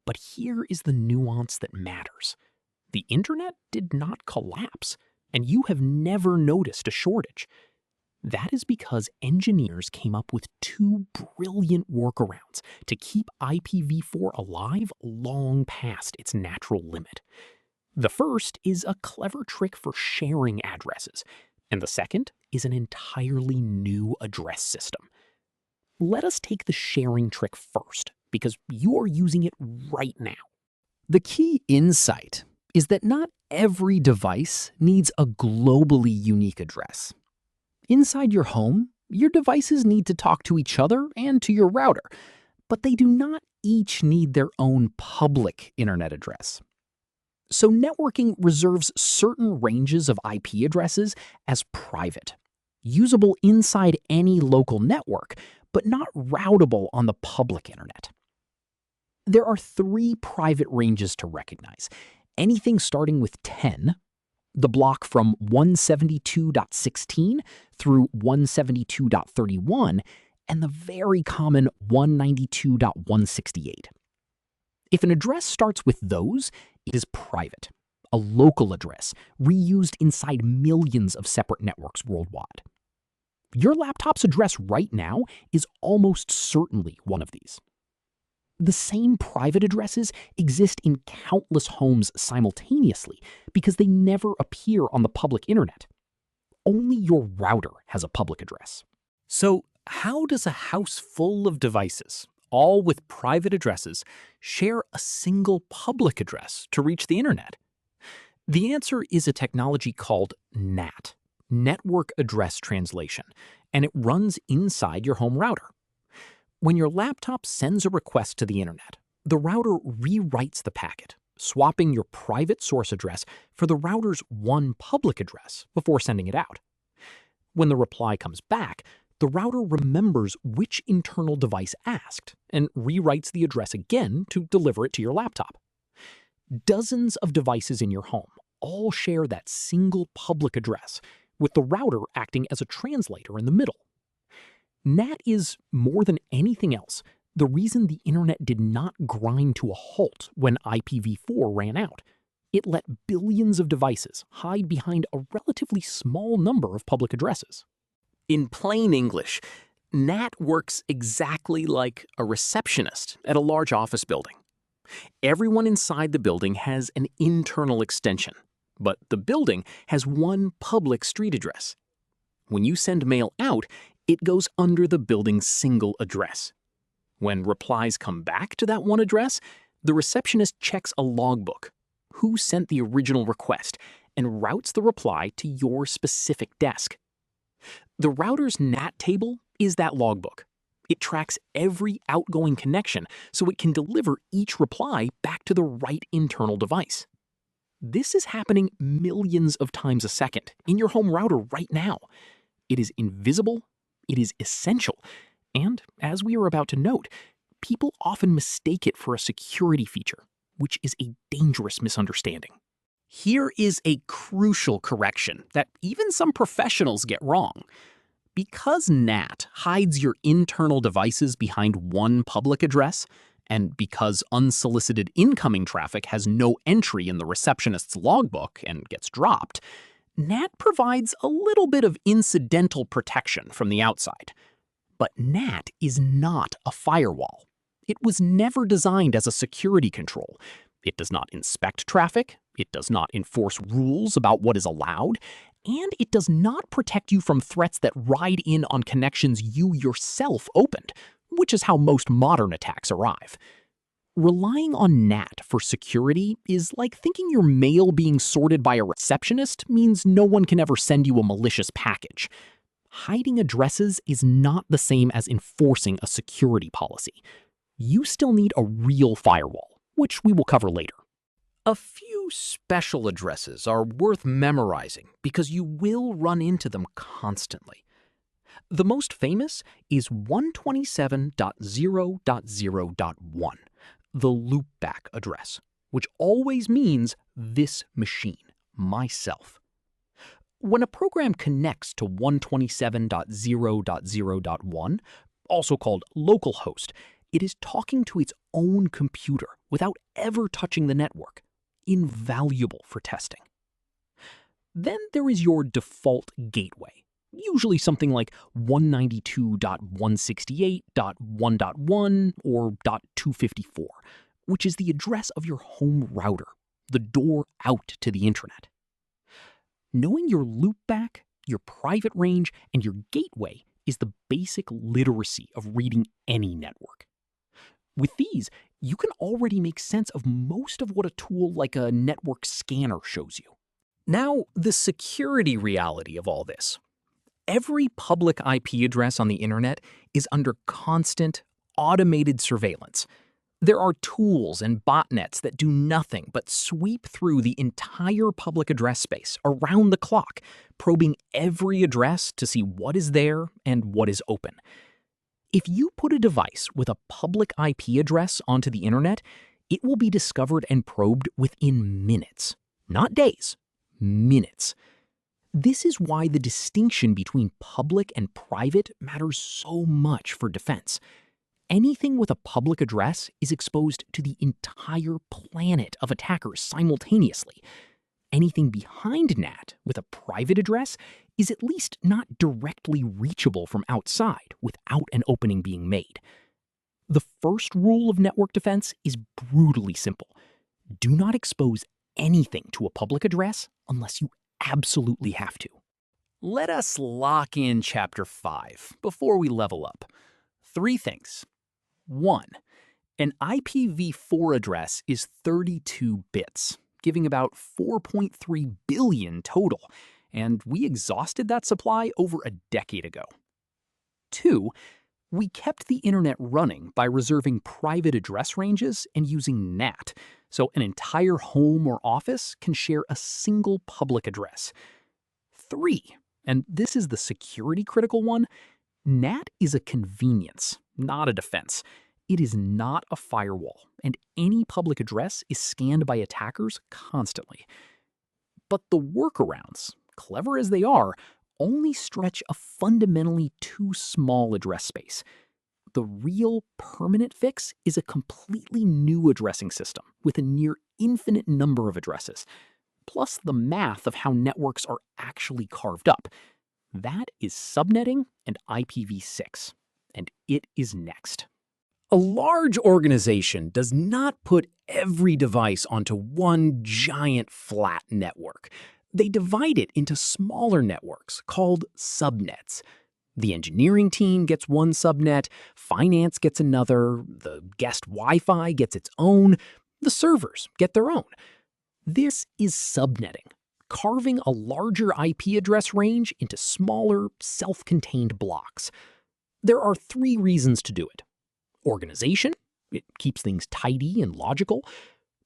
But here is the nuance that matters. The internet did not collapse, and you have never noticed a shortage. That is because engineers came up with two brilliant workarounds to keep IPv4 alive long past its natural limit. The first is a clever trick for sharing addresses, and the second is an entirely new address system. Let us take the sharing trick first, because you are using it right now. The key insight is that not every device needs a globally unique address. Inside your home, your devices need to talk to each other and to your router, but they do not each need their own public internet address. So networking reserves certain ranges of IP addresses as private, usable inside any local network, but not routable on the public internet. There are three private ranges to recognize. Anything starting with 10, the block from 172.16 through 172.31, and the very common 192.168. If an address starts with those, it is private, a local address reused inside millions of separate networks worldwide. Your laptop's address right now is almost certainly one of these. The same private addresses exist in countless homes simultaneously because they never appear on the public internet. Only your router has a public address. So, how does a house full of devices, all with private addresses, share a single public address to reach the internet? The answer is a technology called NAT, Network Address Translation, and it runs inside your home router. When your laptop sends a request to the internet, the router rewrites the packet, swapping your private source address for the router's one public address before sending it out. When the reply comes back, the router remembers which internal device asked and rewrites the address again to deliver it to your laptop. Dozens of devices in your home all share that single public address, with the router acting as a translator in the middle. NAT is, more than anything else, the reason the internet did not grind to a halt when IPv4 ran out. It let billions of devices hide behind a relatively small number of public addresses. In plain English, NAT works exactly like a receptionist at a large office building. Everyone inside the building has an internal extension, but the building has one public street address. When you send mail out, it goes under the building's single address. When replies come back to that one address, the receptionist checks a logbook, who sent the original request, and routes the reply to your specific desk. The router's NAT table is that logbook. It tracks every outgoing connection so it can deliver each reply back to the right internal device. This is happening millions of times a second in your home router right now. It is invisible, it is essential, and as we are about to note, people often mistake it for a security feature, which is a dangerous misunderstanding. Here is a crucial correction that even some professionals get wrong. Because NAT hides your internal devices behind one public address, and because unsolicited incoming traffic has no entry in the receptionist's logbook and gets dropped, NAT provides a little bit of incidental protection from the outside. But NAT is not a firewall. It was never designed as a security control. It does not inspect traffic, it does not enforce rules about what is allowed, and it does not protect you from threats that ride in on connections you yourself opened, which is how most modern attacks arrive. Relying on NAT for security is like thinking your mail being sorted by a receptionist means no one can ever send you a malicious package. Hiding addresses is not the same as enforcing a security policy. You still need a real firewall, which we will cover later. A few special addresses are worth memorizing because you will run into them constantly. The most famous is 127.0.0.1, the loopback address, which always means this machine, myself. When a program connects to 127.0.0.1, also called localhost, it is talking to its own computer without ever touching the network. Invaluable for testing. Then there is your default gateway, usually something like 192.168.1.1 or .254, which is the address of your home router, the door out to the internet. Knowing your loopback, your private range, and your gateway is the basic literacy of reading any network. With these, you can already make sense of most of what a tool like a network scanner shows you. Now, the security reality of all this. Every public IP address on the internet is under constant, automated surveillance. There are tools and botnets that do nothing but sweep through the entire public address space around the clock, probing every address to see what is there and what is open. If you put a device with a public IP address onto the internet, it will be discovered and probed within minutes. Not days, minutes. This is why the distinction between public and private matters so much for defense. Anything with a public address is exposed to the entire planet of attackers simultaneously. Anything behind NAT with a private address is at least not directly reachable from outside without an opening being made. The first rule of network defense is brutally simple. Do not expose anything to a public address unless you absolutely have to. Let us lock in Chapter 5 before we level up. 3 things. 1. An IPv4 address is 32 bits, giving about 4.3 billion total, and we exhausted that supply over a decade ago. 2. We kept the internet running by reserving private address ranges and using NAT, so an entire home or office can share a single public address. 3, and this is the security critical one, NAT is a convenience, not a defense. It is not a firewall, and any public address is scanned by attackers constantly. But the workarounds, clever as they are, only stretch a fundamentally too small address space. The real permanent fix is a completely new addressing system with a near infinite number of addresses, plus the math of how networks are actually carved up. That is subnetting and IPv6, and it is next. A large organization does not put every device onto one giant flat network. They divide it into smaller networks called subnets. The engineering team gets one subnet, finance gets another, the guest Wi-Fi gets its own, the servers get their own. This is subnetting, carving a larger IP address range into smaller, self-contained blocks. There are 3 reasons to do it. Organization, it keeps things tidy and logical.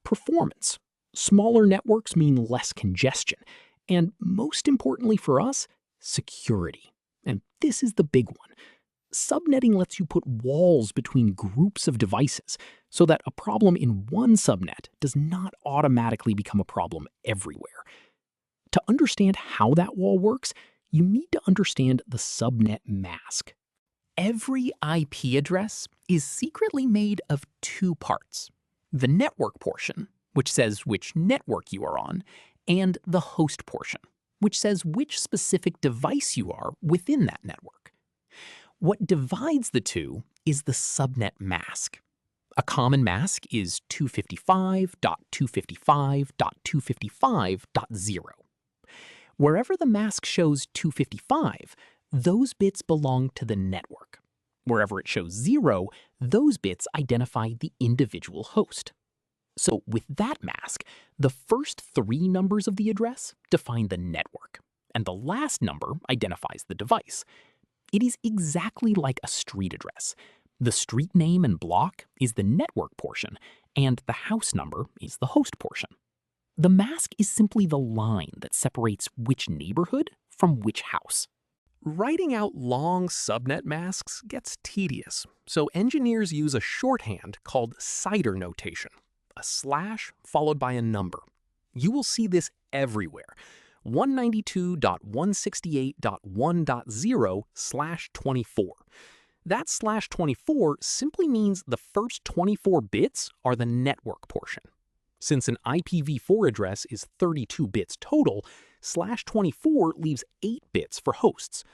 Performance, smaller networks mean less congestion. And most importantly for us, security. And this is the big one. Subnetting lets you put walls between groups of devices so that a problem in one subnet does not automatically become a problem everywhere. To understand how that wall works, you need to understand the subnet mask. Every IP address is secretly made of 2 parts. The network portion, which says which network you are on, and the host portion, which says which specific device you are within that network. What divides the 2 is the subnet mask. A common mask is 255.255.255.0. Wherever the mask shows 255, those bits belong to the network. Wherever it shows 0, those bits identify the individual host. So with that mask, the first 3 numbers of the address define the network, and the last number identifies the device. It is exactly like a street address. The street name and block is the network portion, and the house number is the host portion. The mask is simply the line that separates which neighborhood from which house. Writing out long subnet masks gets tedious, so engineers use a shorthand called CIDR notation, a slash followed by a number. You will see this everywhere. 192.168.1.0/24. That /24 simply means the first 24 bits are the network portion. Since an IPv4 address is 32 bits total, /24 leaves 8 bits for hosts.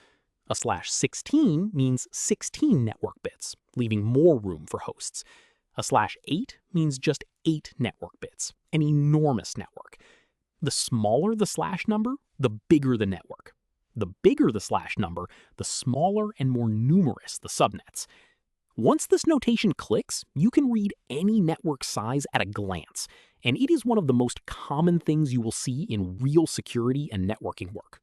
A /16 means 16 network bits, leaving more room for hosts. A /8 means just 8 network bits, an enormous network. The smaller the slash number, the bigger the network. The bigger the slash number, the smaller and more numerous the subnets. Once this notation clicks, you can read any network size at a glance, and it is one of the most common things you will see in real security and networking work.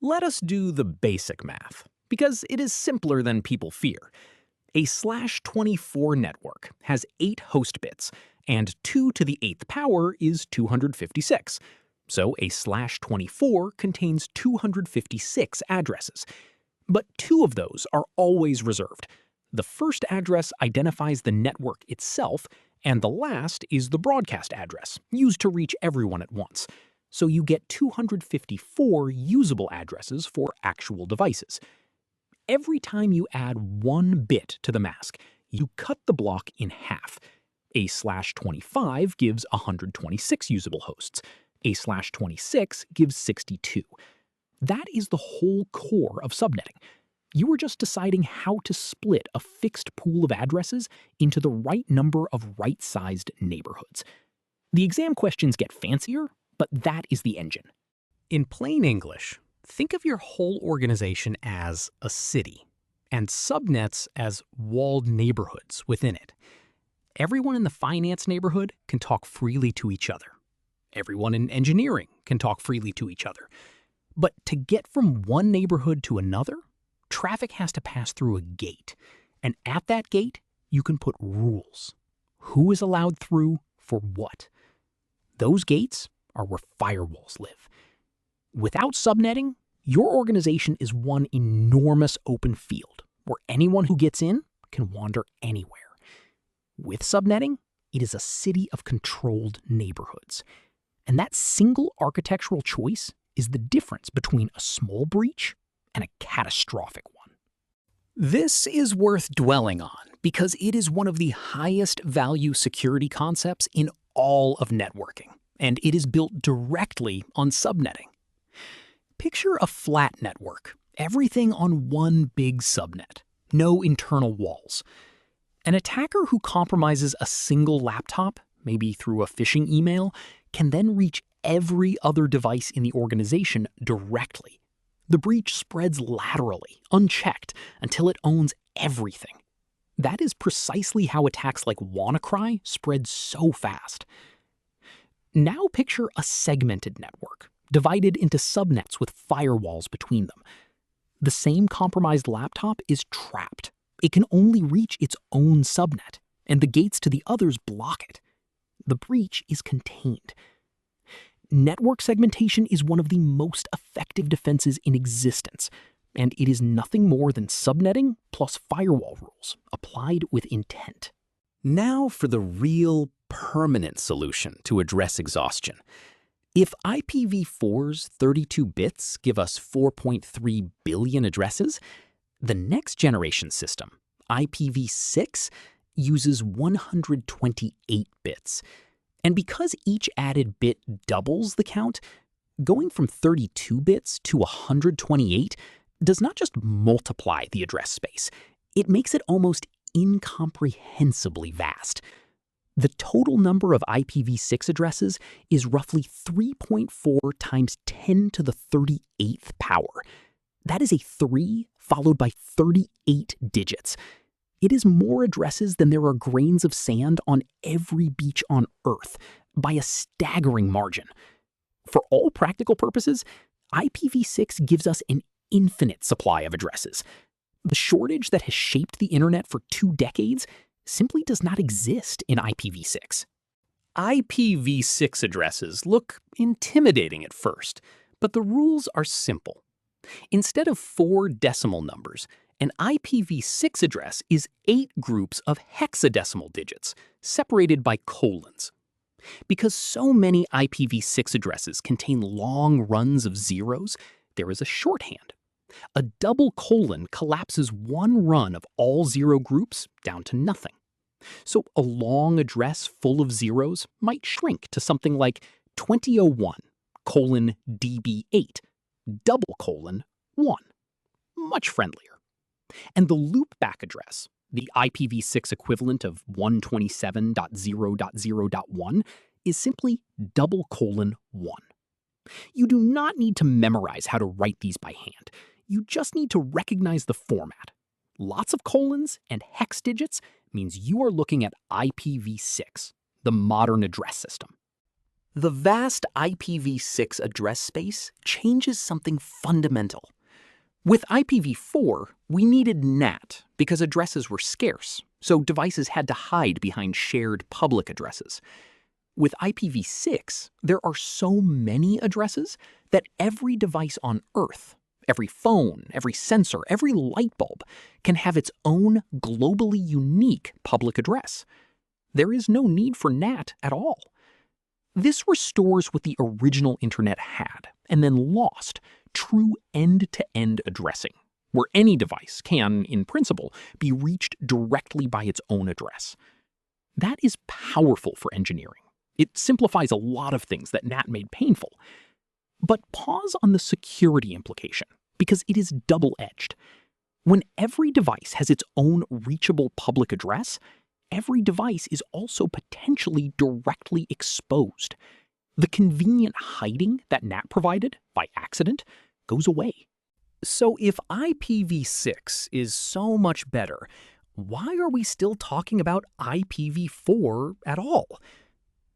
Let us do the basic math, because it is simpler than people fear. A /24 network has 8 host bits, and 2 to the 8th power is 256. So a /24 contains 256 addresses. But 2 of those are always reserved. The first address identifies the network itself, and the last is the broadcast address, used to reach everyone at once. So you get 254 usable addresses for actual devices. Every time you add 1 bit to the mask, you cut the block in half. A /25 gives 126 usable hosts. A /26 gives 62. That is the whole core of subnetting. You are just deciding how to split a fixed pool of addresses into the right number of right-sized neighborhoods. The exam questions get fancier, but that is the engine. In plain English, think of your whole organization as a city, and subnets as walled neighborhoods within it. Everyone in the finance neighborhood can talk freely to each other. Everyone in engineering can talk freely to each other. But to get from one neighborhood to another, traffic has to pass through a gate. And at that gate, you can put rules. Who is allowed through for what? Those gates are where firewalls live. Without subnetting, your organization is one enormous open field where anyone who gets in can wander anywhere. With subnetting, it is a city of controlled neighborhoods. And that single architectural choice is the difference between a small breach and a catastrophic one. This is worth dwelling on because it is one of the highest value security concepts in all of networking, and it is built directly on subnetting. Picture a flat network, everything on one big subnet, no internal walls. An attacker who compromises a single laptop, maybe through a phishing email, can then reach every other device in the organization directly. The breach spreads laterally, unchecked, until it owns everything. That is precisely how attacks like WannaCry spread so fast. Now picture a segmented network, divided into subnets with firewalls between them. The same compromised laptop is trapped. It can only reach its own subnet, and the gates to the others block it. The breach is contained. Network segmentation is one of the most effective defenses in existence, and it is nothing more than subnetting plus firewall rules applied with intent. Now for the real permanent solution to address exhaustion. If IPv4's 32 bits give us 4.3 billion addresses, the next generation system, IPv6, uses 128 bits. And because each added bit doubles the count, going from 32 bits to 128 does not just multiply the address space, it makes it almost incomprehensibly vast. The total number of IPv6 addresses is roughly 3.4 times 10 to the 38th power. That is a 3 followed by 38 digits. It is more addresses than there are grains of sand on every beach on Earth, by a staggering margin. For all practical purposes, IPv6 gives us an infinite supply of addresses. The shortage that has shaped the internet for 2 decades simply does not exist in IPv6. IPv6 addresses look intimidating at first, but the rules are simple. Instead of 4 decimal numbers, an IPv6 address is 8 groups of hexadecimal digits, separated by colons. Because so many IPv6 addresses contain long runs of zeros, there is a shorthand. A double colon collapses one run of all 0 groups down to nothing. So a long address full of zeros might shrink to something like 2001 colon DB8 double colon 1. Much friendlier. And the loopback address, the IPv6 equivalent of 127.0.0.1, is simply double colon 1. You do not need to memorize how to write these by hand. You just need to recognize the format. Lots of colons and hex digits means you are looking at IPv6, the modern address system. The vast IPv6 address space changes something fundamental. With IPv4, we needed NAT because addresses were scarce, so devices had to hide behind shared public addresses. With IPv6, there are so many addresses that every device on Earth, every phone, every sensor, every light bulb can have its own globally unique public address. There is no need for NAT at all. This restores what the original internet had, and then lost, true end-to-end addressing, where any device can, in principle, be reached directly by its own address. That is powerful for engineering. It simplifies a lot of things that NAT made painful. But pause on the security implication, because it is double-edged. When every device has its own reachable public address, every device is also potentially directly exposed. The convenient hiding that NAT provided, by accident, goes away. So if IPv6 is so much better, why are we still talking about IPv4 at all?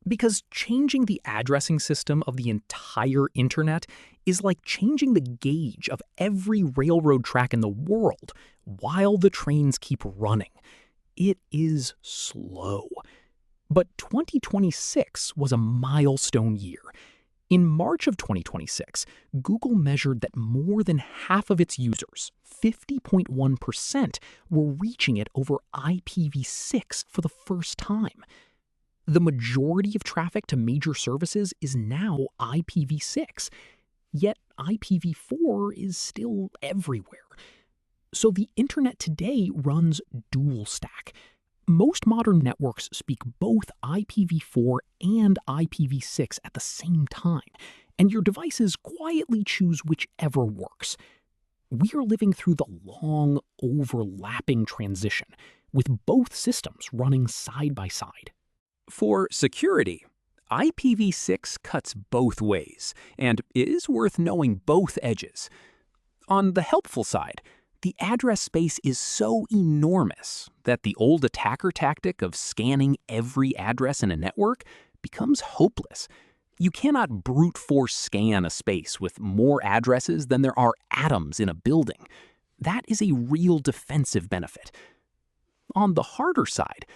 Because changing the addressing system of the entire internet is like changing the gauge of every railroad track in the world while the trains keep running. It is slow. But 2026 was a milestone year. In March of 2026, Google measured that more than half of its users, 50.1%, were reaching it over IPv6 for the first time. The majority of traffic to major services is now IPv6, yet IPv4 is still everywhere. So the internet today runs dual stack. Most modern networks speak both IPv4 and IPv6 at the same time, and your devices quietly choose whichever works. We are living through the long, overlapping transition, with both systems running side by side. For security, IPv6 cuts both ways, and it is worth knowing both edges. On the helpful side, the address space is so enormous that the old attacker tactic of scanning every address in a network becomes hopeless. You cannot brute force scan a space with more addresses than there are atoms in a building. That is a real defensive benefit. On the harder side,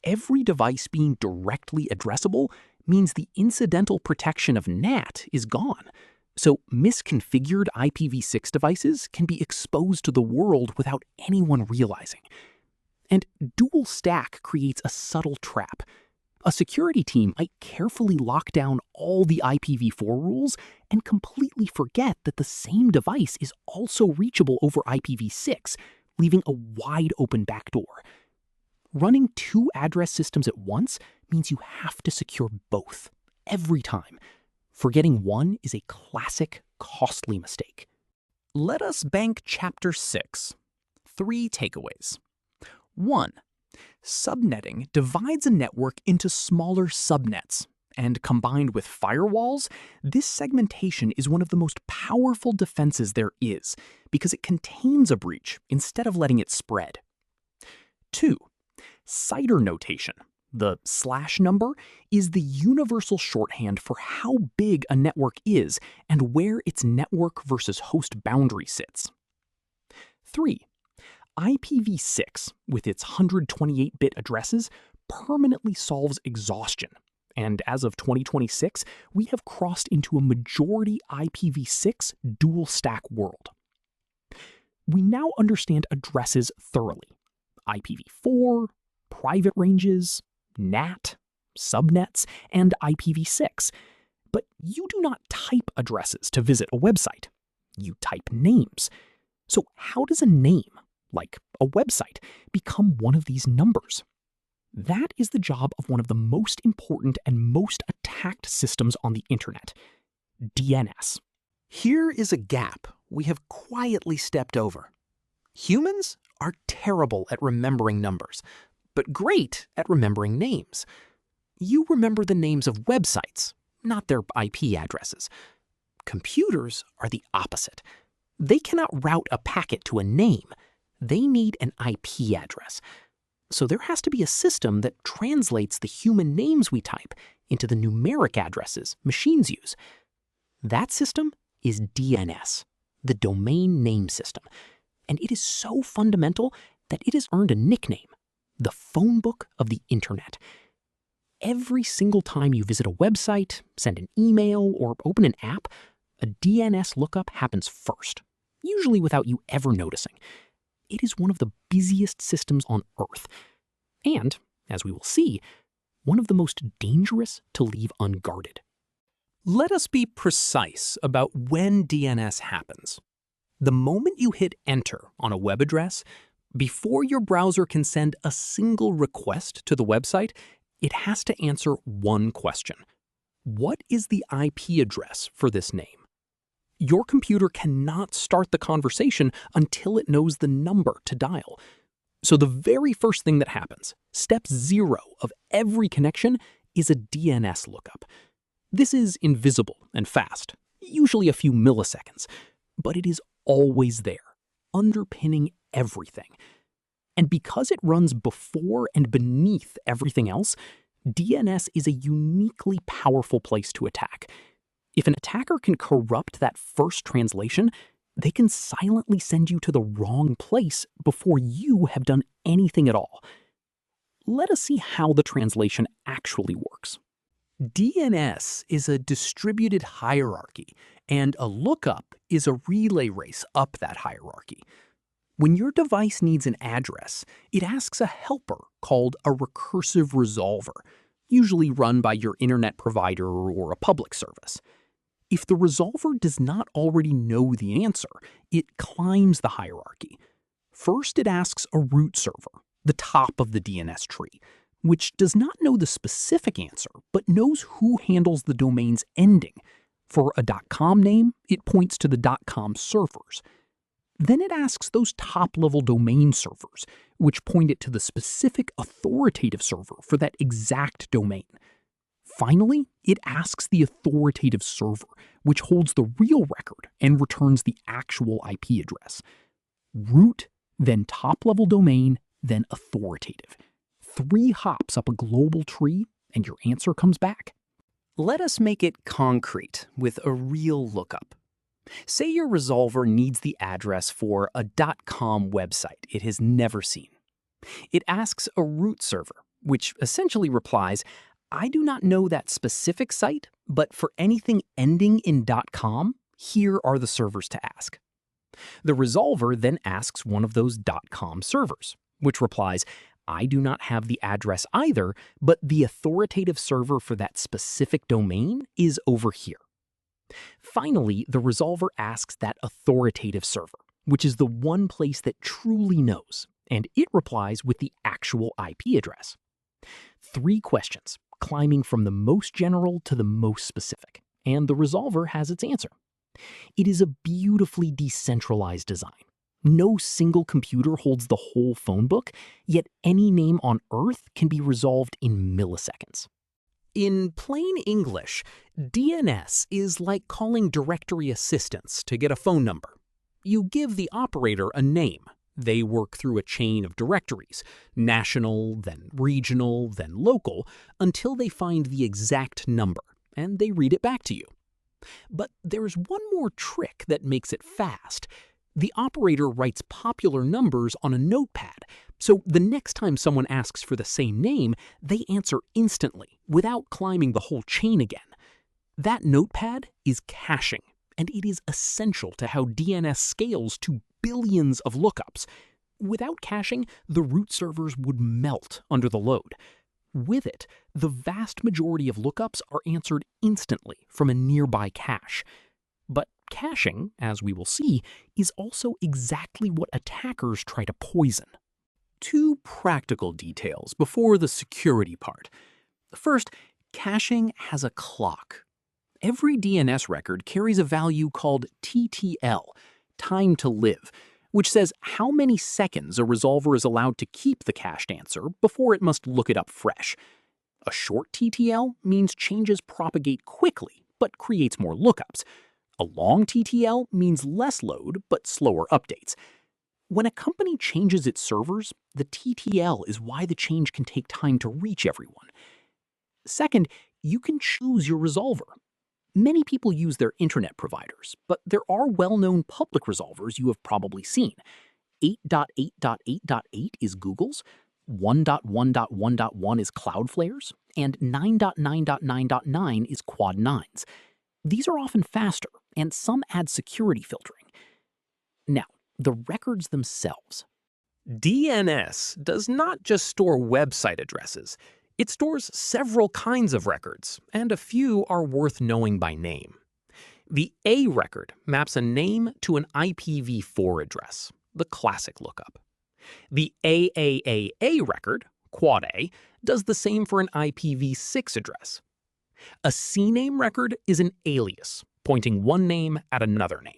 every device being directly addressable means the incidental protection of NAT is gone. So misconfigured IPv6 devices can be exposed to the world without anyone realizing. And dual stack creates a subtle trap. A security team might carefully lock down all the IPv4 rules and completely forget that the same device is also reachable over IPv6, leaving a wide open backdoor. Running 2 address systems at once means you have to secure both, every time. Forgetting one is a classic, costly mistake. Let us bank Chapter 6. 3 takeaways. 1. Subnetting divides a network into smaller subnets, and combined with firewalls, this segmentation is one of the most powerful defenses there is because it contains a breach instead of letting it spread. 2. CIDR notation. The slash number is the universal shorthand for how big a network is and where its network versus host boundary sits. 3. IPv6, with its 128-bit addresses, permanently solves exhaustion. And as of 2026, we have crossed into a majority IPv6 dual-stack world. We now understand addresses thoroughly. IPv4, private ranges, NAT, subnets, and IPv6. But you do not type addresses to visit a website. You type names. So how does a name, like a website, become one of these numbers? That is the job of one of the most important and most attacked systems on the internet, DNS. Here is a gap we have quietly stepped over. Humans are terrible at remembering numbers, but great at remembering names. You remember the names of websites, not their IP addresses. Computers are the opposite. They cannot route a packet to a name. They need an IP address. So there has to be a system that translates the human names we type into the numeric addresses machines use. That system is DNS, the domain name system. And it is so fundamental that it has earned a nickname, the Phonebook of the internet. Every single time you visit a website, send an email, or open an app, a DNS lookup happens first, usually without you ever noticing. It is one of the busiest systems on Earth. And, as we will see, one of the most dangerous to leave unguarded. Let us be precise about when DNS happens. The moment you hit enter on a web address, before your browser can send a single request to the website, it has to answer one question. What is the IP address for this name? Your computer cannot start the conversation until it knows the number to dial. So the very first thing that happens, step 0 of every connection, is a DNS lookup. This is invisible and fast, usually a few milliseconds, but it is always there, underpinning everything. And because it runs before and beneath everything else, DNS is a uniquely powerful place to attack. If an attacker can corrupt that first translation, they can silently send you to the wrong place before you have done anything at all. Let us see how the translation actually works. DNS is a distributed hierarchy, and a lookup is a relay race up that hierarchy. When your device needs an address, it asks a helper called a recursive resolver, usually run by your internet provider or a public service. If the resolver does not already know the answer, it climbs the hierarchy. First, it asks a root server, the top of the DNS tree, which does not know the specific answer, but knows who handles the domain's ending. For a .com name, it points to the .com servers. Then it asks those top-level domain servers, which point it to the specific authoritative server for that exact domain. Finally, it asks the authoritative server, which holds the real record and returns the actual IP address. Root, then top-level domain, then authoritative. 3 hops up a global tree, and your answer comes back. Let us make it concrete with a real lookup. Say your resolver needs the address for a .com website it has never seen. It asks a root server, which essentially replies, I do not know that specific site, but for anything ending in .com, here are the servers to ask. The resolver then asks one of those .com servers, which replies, I do not have the address either, but the authoritative server for that specific domain is over here. Finally, the resolver asks that authoritative server, which is the one place that truly knows, and it replies with the actual IP address. 3 questions, climbing from the most general to the most specific, and the resolver has its answer. It is a beautifully decentralized design. No single computer holds the whole phone book, yet any name on Earth can be resolved in milliseconds. In plain English, DNS is like calling directory assistance to get a phone number. You give the operator a name. They work through a chain of directories, national, then regional, then local, until they find the exact number, and they read it back to you. But there's one more trick that makes it fast. The operator writes popular numbers on a notepad, so the next time someone asks for the same name, they answer instantly, without climbing the whole chain again. That notepad is caching, and it is essential to how DNS scales to billions of lookups. Without caching, the root servers would melt under the load. With it, the vast majority of lookups are answered instantly from a nearby cache. But caching, as we will see, is also exactly what attackers try to poison. Two practical details before the security part. First, caching has a clock. Every DNS record carries a value called TTL, time to live, which says how many seconds a resolver is allowed to keep the cached answer before it must look it up fresh. A short TTL means changes propagate quickly, but creates more lookups. A long TTL means less load, but slower updates. When a company changes its servers, the TTL is why the change can take time to reach everyone. Second, you can choose your resolver. Many people use their internet providers, but there are well-known public resolvers you have probably seen. 8.8.8.8 is Google's, 1.1.1.1 is Cloudflare's, and 9.9.9.9 is Quad9's. These are often faster, and some add security filtering. Now, the records themselves. DNS does not just store website addresses. It stores several kinds of records, and a few are worth knowing by name. The A record maps a name to an IPv4 address, the classic lookup. The AAAA record, Quad A, does the same for an IPv6 address. A CNAME record is an alias, pointing one name at another name.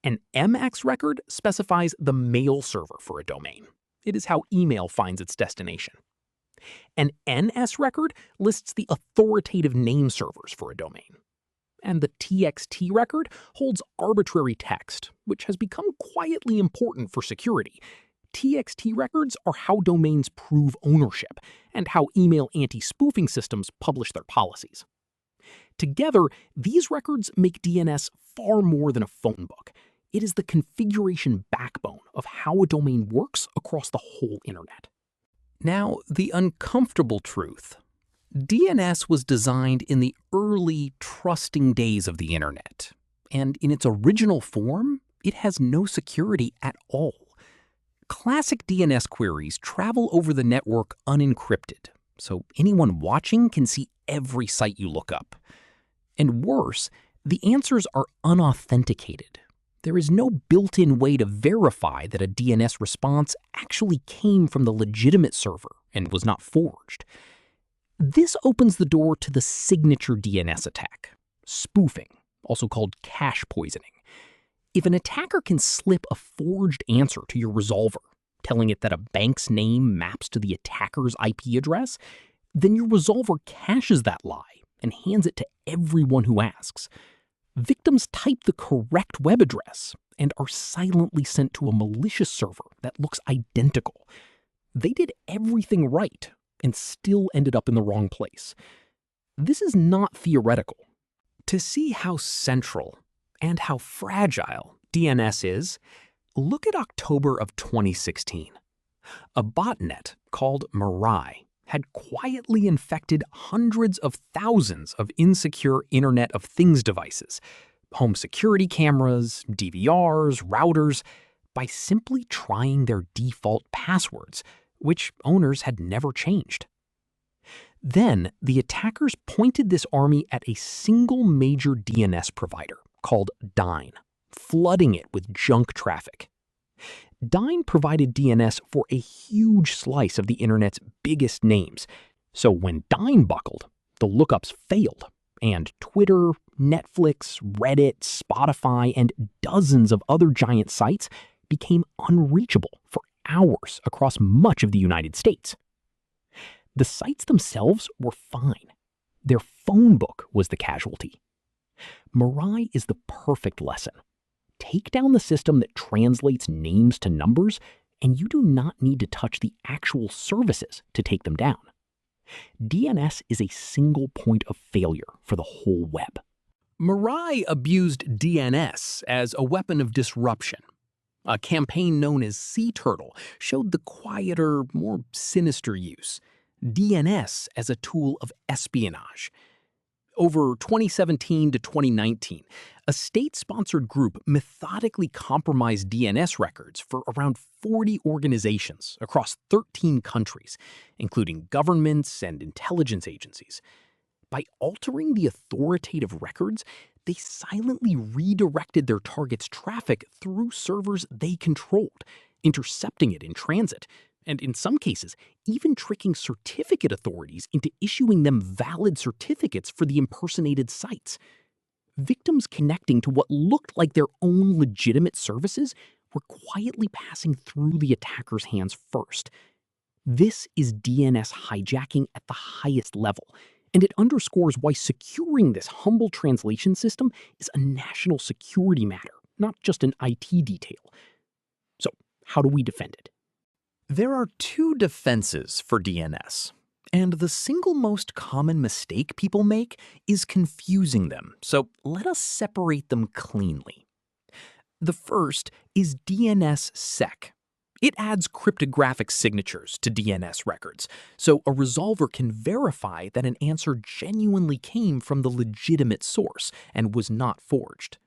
An MX record specifies the mail server for a domain. It is how email finds its destination. An NS record lists the authoritative name servers for a domain. And the TXT record holds arbitrary text, which has become quietly important for security. TXT records are how domains prove ownership, and how email anti-spoofing systems publish their policies. Together, these records make DNS far more than a phone book. It is the configuration backbone of how a domain works across the whole internet. Now, the uncomfortable truth. DNS was designed in the early, trusting days of the internet, and in its original form, it has no security at all. Classic DNS queries travel over the network unencrypted, so anyone watching can see every site you look up. And worse, the answers are unauthenticated. There is no built-in way to verify that a DNS response actually came from the legitimate server and was not forged. This opens the door to the signature DNS attack, spoofing, also called cache poisoning. If an attacker can slip a forged answer to your resolver, telling it that a bank's name maps to the attacker's IP address, then your resolver caches that lie and hands it to everyone who asks. Victims type the correct web address and are silently sent to a malicious server that looks identical. They did everything right and still ended up in the wrong place. This is not theoretical. To see how central and how fragile DNS is, look at October of 2016. A botnet called Mirai had quietly infected hundreds of thousands of insecure Internet of Things devices, home security cameras, DVRs, routers, by simply trying their default passwords, which owners had never changed. Then, the attackers pointed this army at a single major DNS provider called Dyn, flooding it with junk traffic. Dyn provided DNS for a huge slice of the internet's biggest names, so when Dyn buckled, the lookups failed, and Twitter, Netflix, Reddit, Spotify, and dozens of other giant sites became unreachable for hours across much of the United States. The sites themselves were fine. Their phonebook was the casualty. Mirai is the perfect lesson. Take down the system that translates names to numbers, and you do not need to touch the actual services to take them down. DNS is a single point of failure for the whole web. Mirai abused DNS as a weapon of disruption. A campaign known as Sea Turtle showed the quieter, more sinister use. DNS as a tool of espionage. Over 2017 to 2019, a state-sponsored group methodically compromised DNS records for around 40 organizations across 13 countries, including governments and intelligence agencies. By altering the authoritative records, they silently redirected their targets' traffic through servers they controlled, intercepting it in transit, and in some cases, even tricking certificate authorities into issuing them valid certificates for the impersonated sites. Victims connecting to what looked like their own legitimate services were quietly passing through the attacker's hands first. This is DNS hijacking at the highest level, and it underscores why securing this humble translation system is a national security matter, not just an IT detail. So, how do we defend it? There are two defenses for DNS, and the single most common mistake people make is confusing them, so let us separate them cleanly. The first is DNSSEC. It adds cryptographic signatures to DNS records, so a resolver can verify that an answer genuinely came from the legitimate source and was not forged.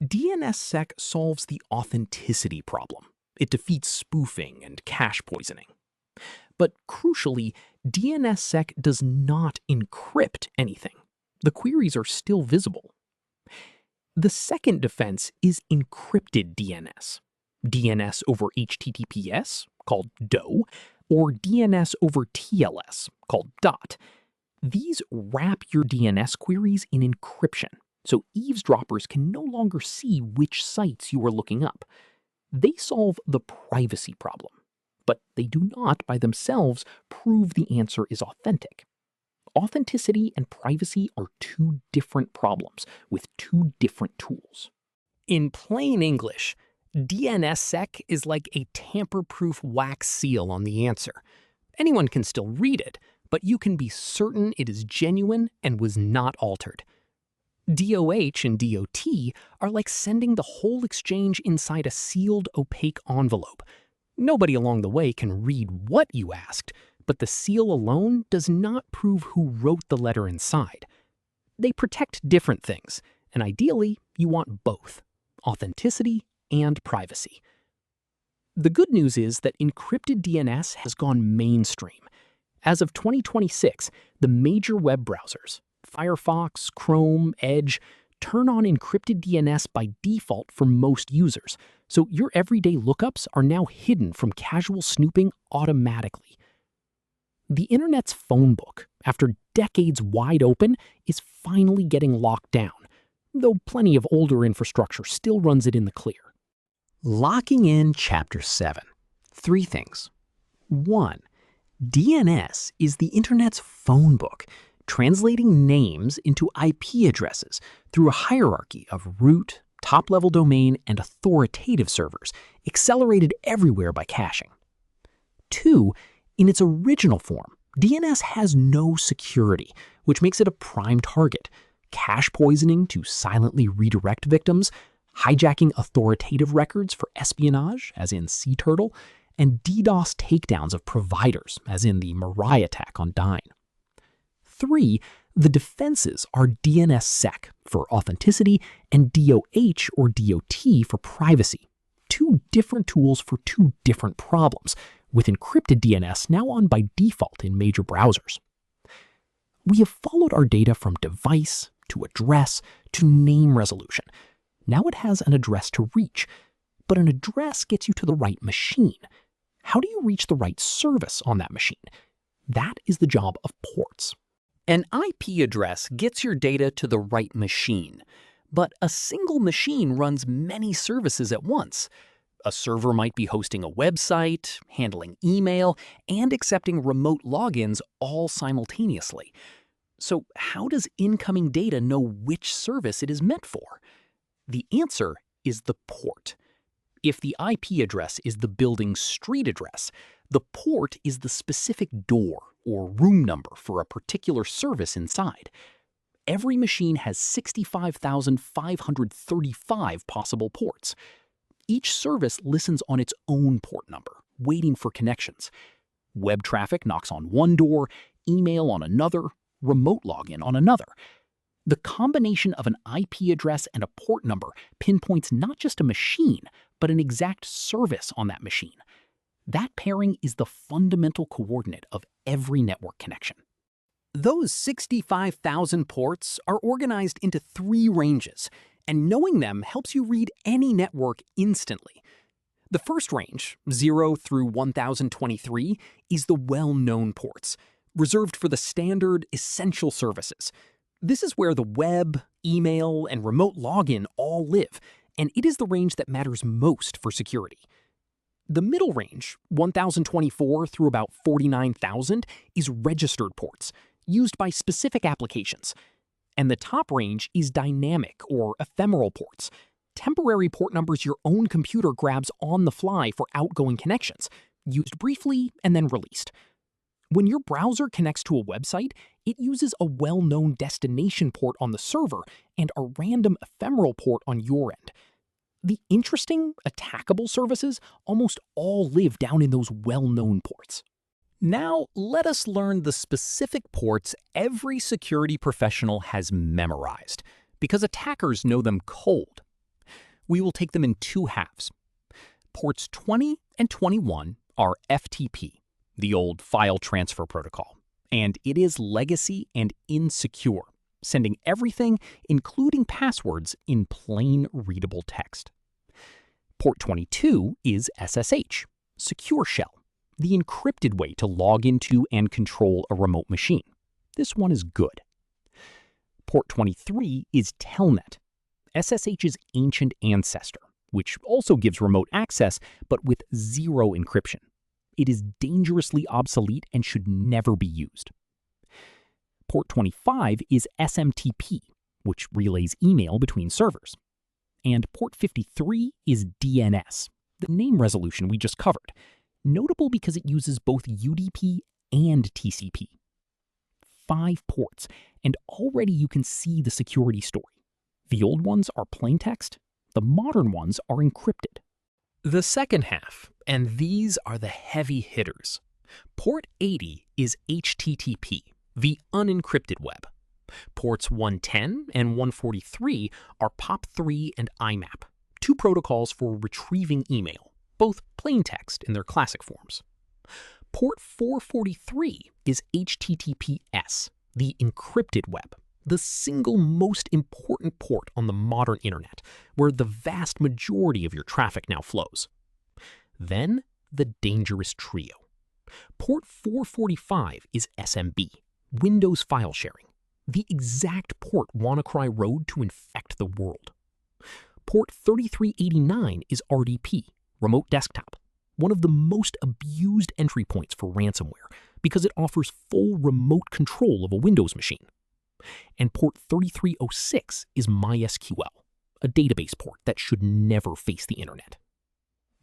DNSSEC solves the authenticity problem. It defeats spoofing and cache poisoning. But crucially, DNSSEC does not encrypt anything. The queries are still visible. The second defense is encrypted DNS. DNS over HTTPS, called DO, or DNS over TLS, called DOT. These wrap your DNS queries in encryption, so eavesdroppers can no longer see which sites you are looking up. They solve the privacy problem, but they do not by themselves prove the answer is authentic. Authenticity and privacy are two different problems with two different tools. In plain English, DNSSEC is like a tamper-proof wax seal on the answer. Anyone can still read it, but you can be certain it is genuine and was not altered. DOH and DOT are like sending the whole exchange inside a sealed, opaque envelope. Nobody along the way can read what you asked, but the seal alone does not prove who wrote the letter inside. They protect different things, and ideally, you want both: authenticity and privacy. The good news is that encrypted DNS has gone mainstream. As of 2026, the major web browsers, Firefox, Chrome, Edge, turn on encrypted DNS by default for most users, so your everyday lookups are now hidden from casual snooping automatically. The internet's phonebook, after decades wide open, is finally getting locked down, though plenty of older infrastructure still runs it in the clear. Locking in Chapter 7. 3 things. 1. DNS is the internet's phonebook, translating names into IP addresses through a hierarchy of root, top-level domain, and authoritative servers, accelerated everywhere by caching. 2. In its original form, DNS has no security, which makes it a prime target. Cache poisoning to silently redirect victims, hijacking authoritative records for espionage, as in Sea Turtle, and DDoS takedowns of providers, as in the Mirai attack on Dyn. 3. The defenses are DNSSEC for authenticity and DOH or DOT for privacy. Two different tools for two different problems, with encrypted DNS now on by default in major browsers. We have followed our data from device to address to name resolution. Now it has an address to reach, but an address gets you to the right machine. How do you reach the right service on that machine? That is the job of ports. An IP address gets your data to the right machine, but a single machine runs many services at once. A server might be hosting a website, handling email, and accepting remote logins all simultaneously. So how does incoming data know which service it is meant for? The answer is the port. If the IP address is the building's street address, the port is the specific door or room number for a particular service inside. Every machine has 65,535 possible ports. Each service listens on its own port number, waiting for connections. Web traffic knocks on one door, email on another, remote login on another. The combination of an IP address and a port number pinpoints not just a machine, but an exact service on that machine. That pairing is the fundamental coordinate of every network connection. Those 65,000 ports are organized into 3 ranges, and knowing them helps you read any network instantly. The first range, 0 through 1023, is the well-known ports, reserved for the standard, essential services. This is where the web, email, and remote login all live, and it is the range that matters most for security. The middle range, 1024 through about 49,000, is registered ports, used by specific applications. And the top range is dynamic or ephemeral ports, temporary port numbers your own computer grabs on the fly for outgoing connections, used briefly and then released. When your browser connects to a website, it uses a well-known destination port on the server and a random ephemeral port on your end. The interesting, attackable services almost all live down in those well-known ports. Now, let us learn the specific ports every security professional has memorized, because attackers know them cold. We will take them in 2 halves. Ports 20 and 21 are FTP, the old file transfer protocol, and it is legacy and insecure, sending everything, including passwords, in plain readable text. Port 22 is SSH, secure shell, the encrypted way to log into and control a remote machine. This one is good. Port 23 is Telnet, SSH's ancient ancestor, which also gives remote access, but with 0 encryption. It is dangerously obsolete and should never be used. Port 25 is SMTP, which relays email between servers. And port 53 is DNS, the name resolution we just covered, notable because it uses both UDP and TCP. 5 ports, and already you can see the security story. The old ones are plain text, the modern ones are encrypted. The second half, and these are the heavy hitters. Port 80 is HTTP, the unencrypted web. Ports 110 and 143 are POP3 and IMAP, 2 protocols for retrieving email, both plain text in their classic forms. Port 443 is HTTPS, the encrypted web, the single most important port on the modern internet, where the vast majority of your traffic now flows. Then, the dangerous trio. Port 445 is SMB, Windows file sharing, the exact port WannaCry rode to infect the world. Port 3389 is RDP, remote desktop, one of the most abused entry points for ransomware because it offers full remote control of a Windows machine. And port 3306 is MySQL, a database port that should never face the internet.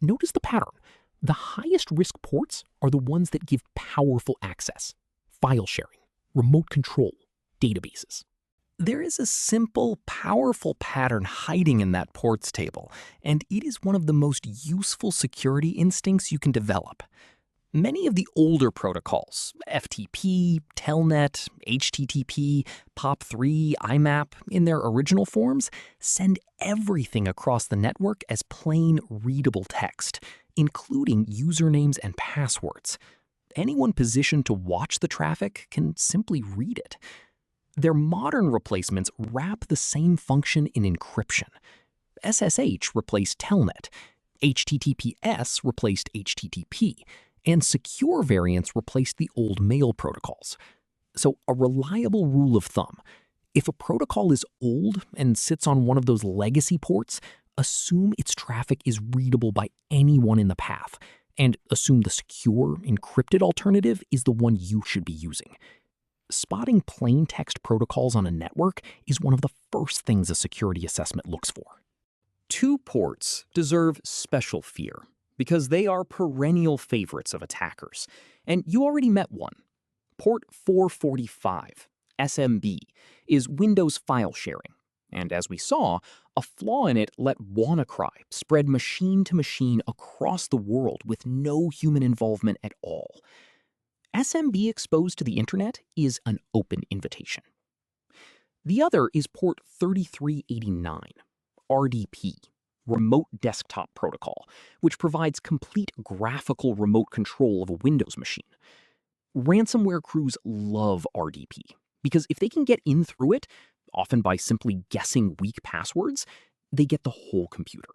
Notice the pattern. The highest risk ports are the ones that give powerful access, file sharing, remote control, databases. There is a simple, powerful pattern hiding in that ports table, and it is one of the most useful security instincts you can develop. Many of the older protocols, FTP, Telnet, HTTP, POP3, IMAP, in their original forms, send everything across the network as plain, readable text, including usernames and passwords. Anyone positioned to watch the traffic can simply read it. Their modern replacements wrap the same function in encryption. SSH replaced Telnet, HTTPS replaced HTTP, and secure variants replaced the old mail protocols. So a reliable rule of thumb: if a protocol is old and sits on one of those legacy ports, assume its traffic is readable by anyone in the path, and assume the secure, encrypted alternative is the one you should be using. spotting plain text protocols on a network is one of the first things a security assessment looks for. Two ports deserve special fear because they are perennial favorites of attackers, and you already met one. Port 445, SMB, is Windows file sharing, and as we saw, a flaw in it let WannaCry spread machine to machine across the world with no human involvement at all. SMB exposed to the internet is an open invitation. The other is port 3389, RDP, Remote Desktop Protocol, which provides complete graphical remote control of a Windows machine. Ransomware crews love RDP because if they can get in through it, often by simply guessing weak passwords, they get the whole computer.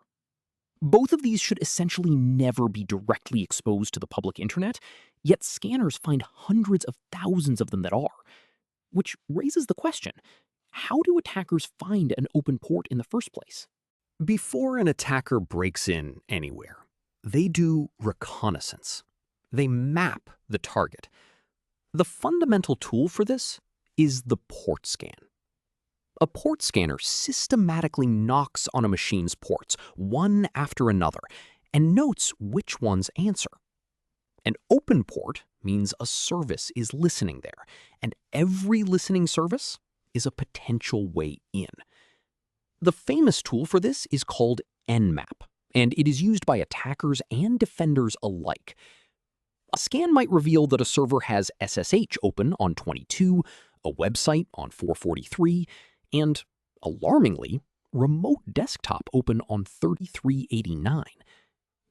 Both of these should essentially never be directly exposed to the public internet, yet scanners find hundreds of thousands of them that are. Which raises the question, how do attackers find an open port in the first place? Before an attacker breaks in anywhere, they do reconnaissance. They map the target. The fundamental tool for this is the port scan. A port scanner systematically knocks on a machine's ports, one after another, and notes which ones answer. An open port means a service is listening there, and every listening service is a potential way in. The famous tool for this is called Nmap, and it is used by attackers and defenders alike. A scan might reveal that a server has SSH open on 22, a website on 443, and, alarmingly, remote desktop open on 3389.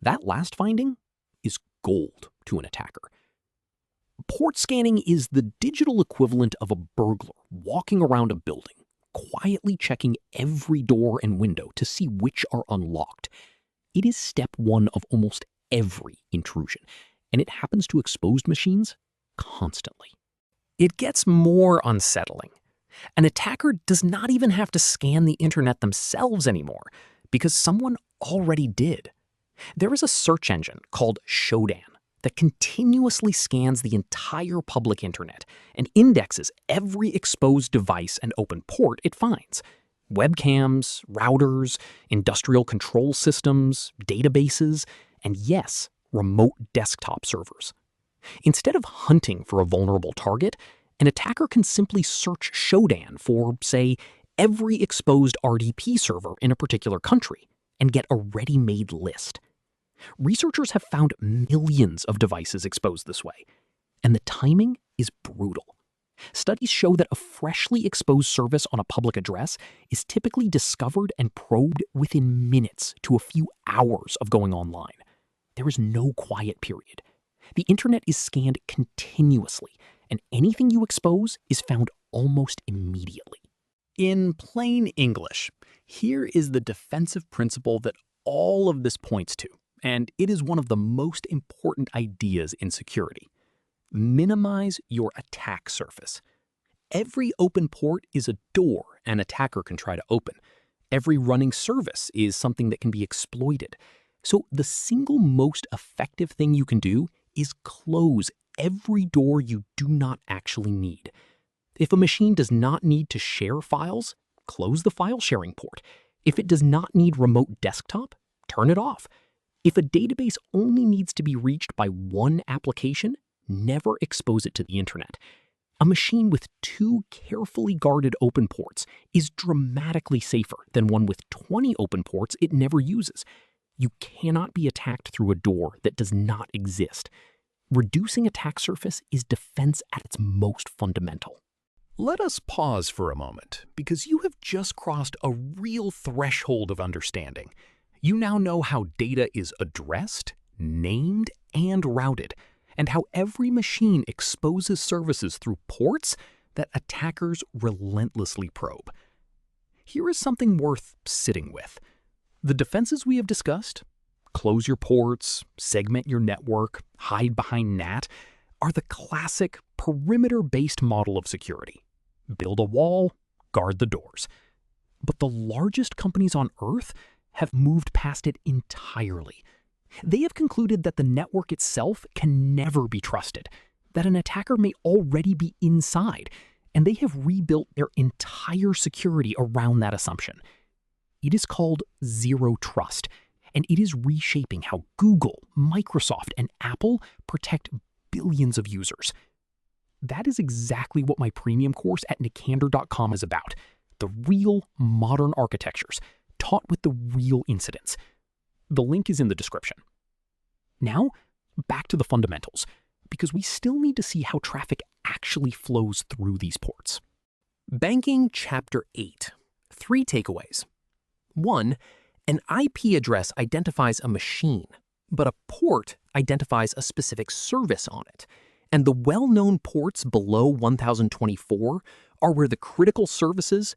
That last finding is gold to an attacker. Port scanning is the digital equivalent of a burglar walking around a building, quietly checking every door and window to see which are unlocked. It is step one of almost every intrusion, and it happens to exposed machines constantly. It gets more unsettling. An attacker does not even have to scan the internet themselves anymore, because someone already did. There is a search engine called Shodan that continuously scans the entire public internet and indexes every exposed device and open port it finds. Webcams, routers, industrial control systems, databases, and yes, remote desktop servers. Instead of hunting for a vulnerable target, an attacker can simply search Shodan for, say, every exposed RDP server in a particular country and get a ready-made list. Researchers have found millions of devices exposed this way, and the timing is brutal. Studies show that a freshly exposed service on a public address is typically discovered and probed within minutes to a few hours of going online. There is no quiet period. The internet is scanned continuously, and anything you expose is found almost immediately. In plain English, here is the defensive principle that all of this points to, and it is one of the most important ideas in security. Minimize your attack surface. Every open port is a door an attacker can try to open. Every running service is something that can be exploited. So the single most effective thing you can do is close every door you do not actually need. If a machine does not need to share files, close the file sharing port. If it does not need remote desktop, turn it off. If a database only needs to be reached by one application, never expose it to the internet. A machine with 2 carefully guarded open ports is dramatically safer than one with 20 open ports it never uses. You cannot be attacked through a door that does not exist. Reducing attack surface is defense at its most fundamental. Let us pause for a moment, because you have just crossed a real threshold of understanding. You now know how data is addressed, named, and routed, and how every machine exposes services through ports that attackers relentlessly probe. Here is something worth sitting with. The defenses we have discussed, close your ports, segment your network, hide behind NAT, are the classic perimeter-based model of security. Build a wall, guard the doors. But the largest companies on Earth have moved past it entirely. They have concluded that the network itself can never be trusted. that an attacker may already be inside, and they have rebuilt their entire security around that assumption. It is called zero trust, and it is reshaping how Google, Microsoft, and Apple protect billions of users. That is exactly what my premium course at nicander.com is about. The real modern architectures, taught with the real incidents. The link is in the description. Now, back to the fundamentals, because we still need to see how traffic actually flows through these ports. Banking Chapter 8. 3 takeaways. 1. An IP address identifies a machine, but a port identifies a specific service on it. And the well-known ports below 1024 are where the critical services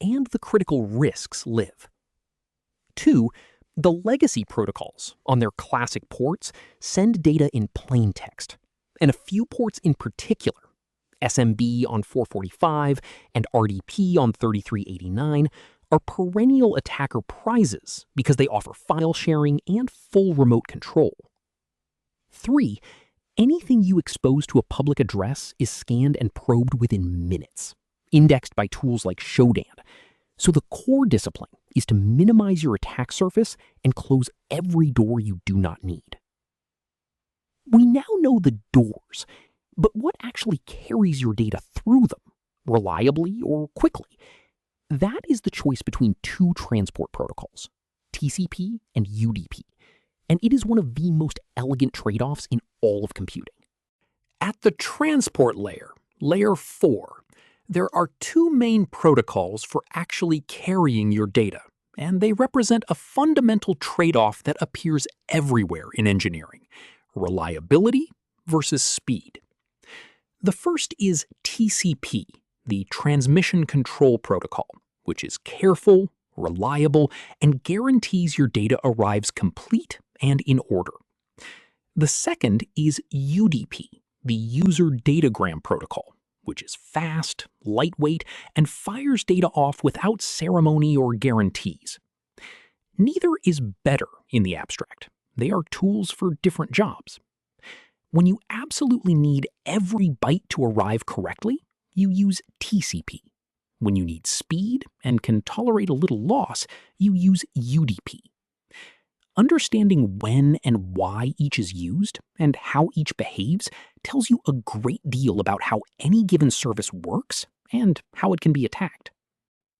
and the critical risks live. 2. The legacy protocols on their classic ports send data in plain text, and a few ports in particular, SMB on 445 and RDP on 3389, are perennial attacker prizes because they offer file sharing and full remote control. 3. Anything you expose to a public address is scanned and probed within minutes, indexed by tools like Shodan. So the core discipline is to minimize your attack surface and close every door you do not need. We now know the doors, but what actually carries your data through them, reliably or quickly? That is the choice between 2 transport protocols, TCP and UDP. And it is one of the most elegant trade-offs in all of computing. At the transport layer, layer 4, there are 2 main protocols for actually carrying your data, and they represent a fundamental trade-off that appears everywhere in engineering: reliability versus speed. The first is TCP, the Transmission Control Protocol, which is careful, reliable, and guarantees your data arrives complete and in order. The second is UDP, the User Datagram Protocol, which is fast, lightweight, and fires data off without ceremony or guarantees. Neither is better in the abstract. They are tools for different jobs. When you absolutely need every byte to arrive correctly, you use TCP. When you need speed and can tolerate a little loss, you use UDP. Understanding when and why each is used and how each behaves tells you a great deal about how any given service works and how it can be attacked.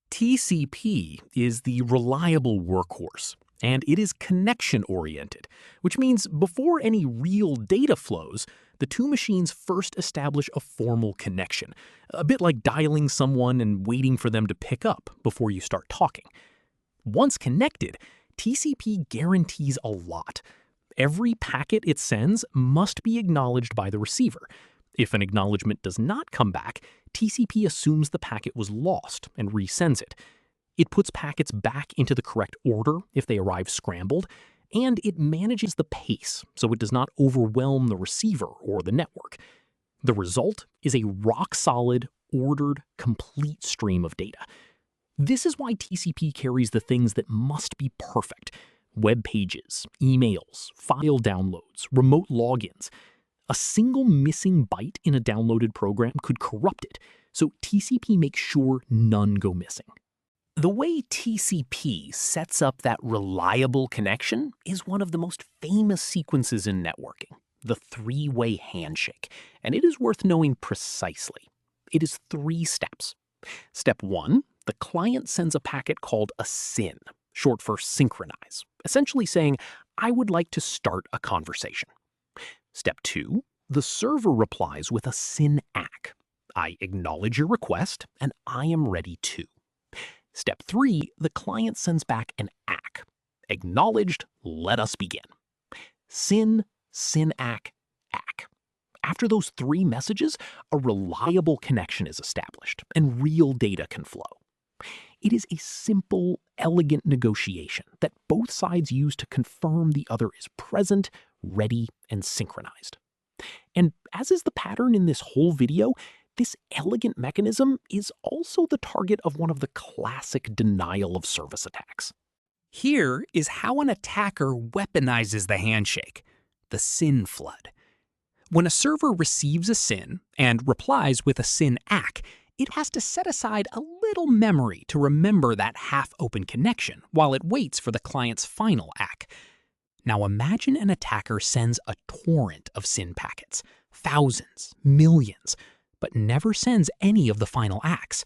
TCP is the reliable workhorse, and it is connection-oriented, which means before any real data flows, the 2 machines first establish a formal connection, a bit like dialing someone and waiting for them to pick up before you start talking. Once connected, TCP guarantees a lot. Every packet it sends must be acknowledged by the receiver. If an acknowledgement does not come back, TCP assumes the packet was lost and resends it. It puts packets back into the correct order if they arrive scrambled, and it manages the pace so it does not overwhelm the receiver or the network. The result is a rock-solid, ordered, complete stream of data. This is why TCP carries the things that must be perfect: web pages, emails, file downloads, remote logins. A single missing byte in a downloaded program could corrupt it, so TCP makes sure none go missing. The way TCP sets up that reliable connection is one of the most famous sequences in networking, the 3-way handshake, and it is worth knowing precisely. It is 3 steps. Step 1, the client sends a packet called a SYN, short for synchronize, essentially saying, I would like to start a conversation. Step 2, the server replies with a SYN-ACK. I acknowledge your request, and I am ready too. Step 3, the client sends back an ACK. Acknowledged, let us begin. SYN, SYN-ACK, ACK. After those 3 messages, a reliable connection is established, and real data can flow. It is a simple, elegant negotiation that both sides use to confirm the other is present, ready, and synchronized. And as is the pattern in this whole video, this elegant mechanism is also the target of one of the classic denial of service attacks. Here is how an attacker weaponizes the handshake, the SYN flood. When a server receives a SYN and replies with a SYN ACK, it has to set aside a little memory to remember that half-open connection while it waits for the client's final ACK. Now imagine an attacker sends a torrent of SYN packets, thousands, millions, but never sends any of the final ACKs.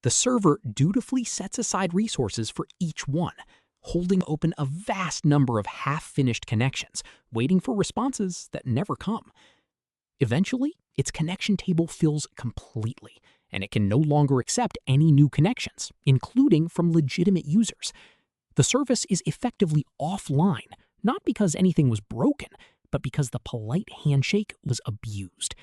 The server dutifully sets aside resources for each one, holding open a vast number of half-finished connections, waiting for responses that never come. Eventually, its connection table fills completely, and it can no longer accept any new connections, including from legitimate users. The service is effectively offline, not because anything was broken, but because the polite handshake was abused.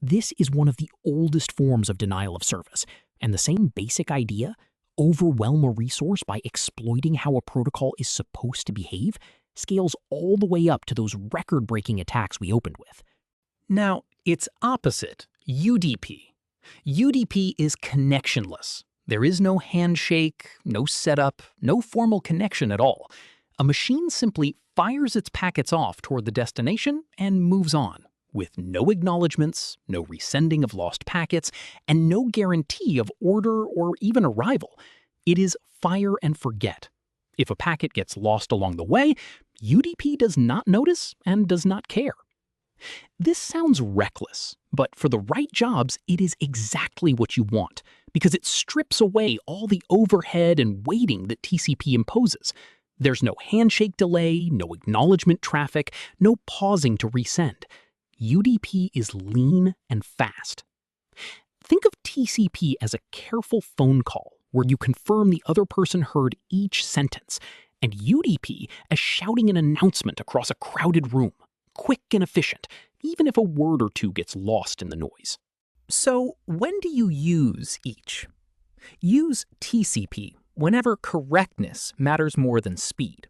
This is one of the oldest forms of denial of service, and the same basic idea, overwhelm a resource by exploiting how a protocol is supposed to behave, scales all the way up to those record-breaking attacks we opened with. Now, its opposite, UDP. UDP is connectionless. There is no handshake, no setup, no formal connection at all. A machine simply fires its packets off toward the destination and moves on, with no acknowledgements, no resending of lost packets, and no guarantee of order or even arrival. It is fire and forget. If a packet gets lost along the way, UDP does not notice and does not care. This sounds reckless, but for the right jobs, it is exactly what you want, because it strips away all the overhead and waiting that TCP imposes. There's no handshake delay, no acknowledgement traffic, no pausing to resend. UDP is lean and fast. Think of TCP as a careful phone call where you confirm the other person heard each sentence, and UDP as shouting an announcement across a crowded room. Quick and efficient, even if a word or two gets lost in the noise. So when do you use each? Use TCP whenever correctness matters more than speed.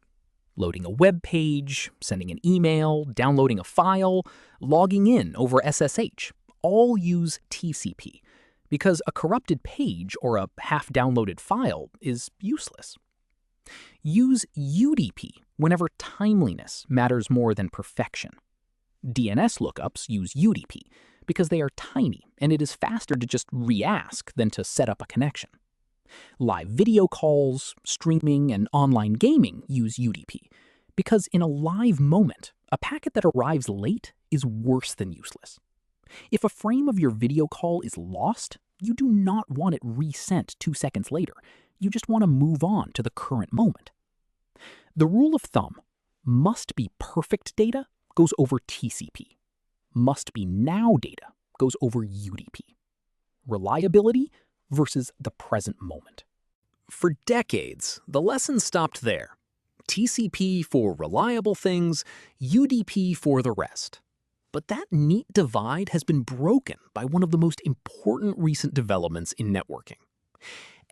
Loading a web page, sending an email, downloading a file, logging in over SSH, all use TCP, because a corrupted page or a half-downloaded file is useless. Use UDP whenever timeliness matters more than perfection. DNS lookups use UDP because they are tiny and it is faster to just re-ask than to set up a connection. Live video calls, streaming, and online gaming use UDP because in a live moment, a packet that arrives late is worse than useless. If a frame of your video call is lost, you do not want it resent 2 seconds later. You just want to move on to the current moment. The rule of thumb, must be perfect data goes over TCP. Must be now data goes over UDP. Reliability versus the present moment. For decades, the lesson stopped there. TCP for reliable things, UDP for the rest. But that neat divide has been broken by one of the most important recent developments in networking.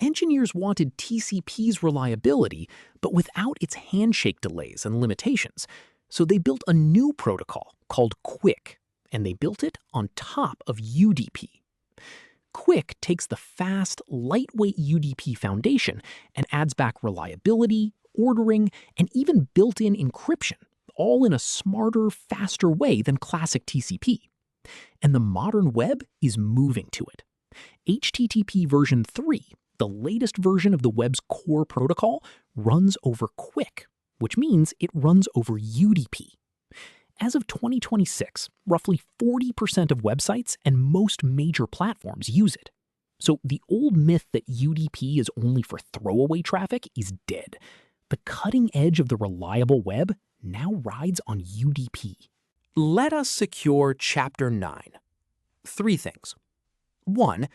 Engineers wanted TCP's reliability, but without its handshake delays and limitations. So they built a new protocol called QUIC, and they built it on top of UDP. QUIC takes the fast, lightweight UDP foundation and adds back reliability, ordering, and even built-in encryption, all in a smarter, faster way than classic TCP. And the modern web is moving to it. HTTP version 3, the latest version of the web's core protocol, runs over QUIC, which means it runs over UDP. As of 2026, roughly 40% of websites and most major platforms use it. So the old myth that UDP is only for throwaway traffic is dead. The cutting edge of the reliable web now rides on UDP. Let us secure Chapter 9. 3 things. 1.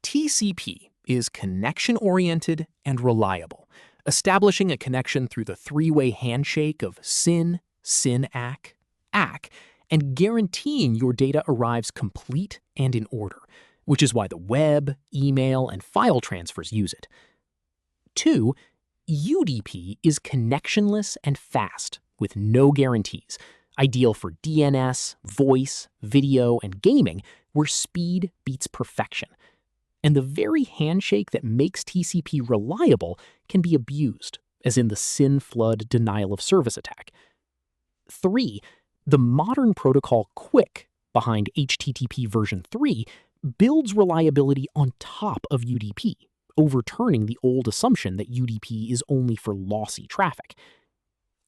TCP is connection-oriented and reliable, establishing a connection through the three-way handshake of SYN, SYN-ACK, ACK, and guaranteeing your data arrives complete and in order, which is why the web, email, and file transfers use it. 2. UDP is connectionless and fast, with no guarantees, ideal for DNS, voice, video, and gaming, where speed beats perfection. And the very handshake that makes TCP reliable can be abused, as in the SYN flood denial of service attack. 3. The modern protocol QUIC behind HTTP version 3 builds reliability on top of UDP, overturning the old assumption that UDP is only for lossy traffic.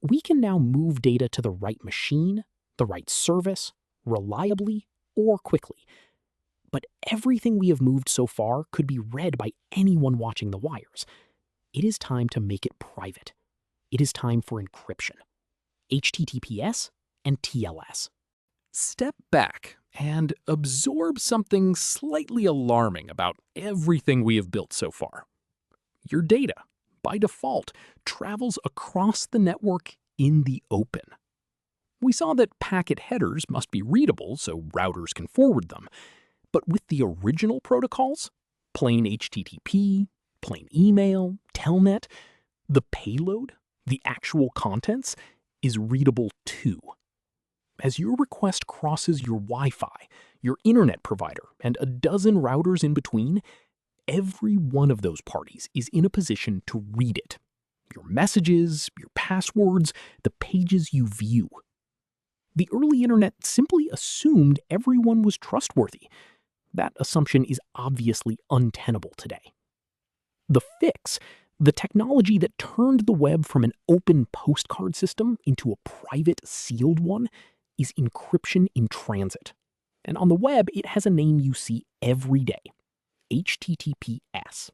We can now move data to the right machine, the right service, reliably or quickly. But everything we have moved so far could be read by anyone watching the wires. It is time to make it private. It is time for encryption. HTTPS and TLS. Step back and absorb something slightly alarming about everything we have built so far. Your data, by default, travels across the network in the open. We saw that packet headers must be readable so routers can forward them. But with the original protocols, plain HTTP, plain email, telnet, the payload, the actual contents, is readable too. As your request crosses your Wi-Fi, your internet provider, and a dozen routers in between, every one of those parties is in a position to read it. Your messages, your passwords, the pages you view. The early internet simply assumed everyone was trustworthy. That assumption is obviously untenable today. The fix, the technology that turned the web from an open postcard system into a private sealed one, is encryption in transit. And on the web, it has a name you see every day: HTTPS.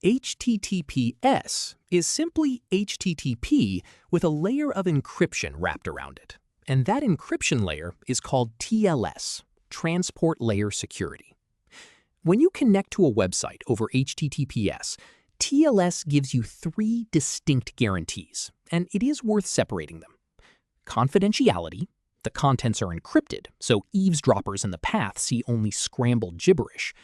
HTTPS is simply HTTP with a layer of encryption wrapped around it. And that encryption layer is called TLS, Transport Layer Security. When you connect to a website over HTTPS, TLS gives you 3 distinct guarantees, and it is worth separating them. Confidentiality, the contents are encrypted, so eavesdroppers in the path see only scrambled gibberish.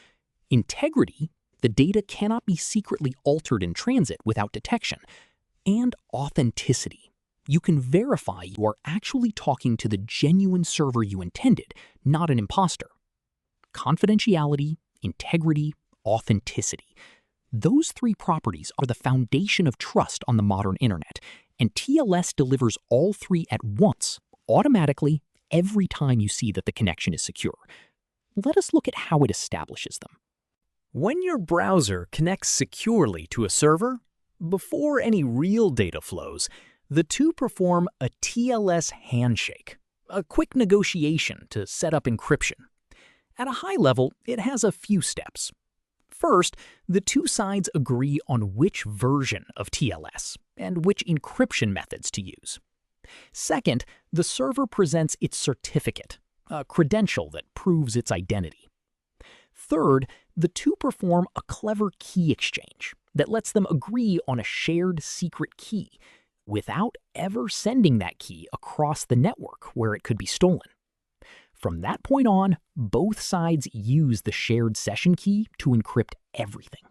Integrity, the data cannot be secretly altered in transit without detection. And authenticity, you can verify you are actually talking to the genuine server you intended, not an imposter. Confidentiality, integrity, authenticity. Those 3 properties are the foundation of trust on the modern internet, and TLS delivers all 3 at once, automatically, every time you see that the connection is secure. Let us look at how it establishes them. When your browser connects securely to a server, before any real data flows, the two perform a TLS handshake, a quick negotiation to set up encryption. At a high level, it has a few steps. First, the two sides agree on which version of TLS and which encryption methods to use. Second, the server presents its certificate, a credential that proves its identity. Third, the two perform a clever key exchange that lets them agree on a shared secret key without ever sending that key across the network where it could be stolen. From that point on, both sides use the shared session key to encrypt everything.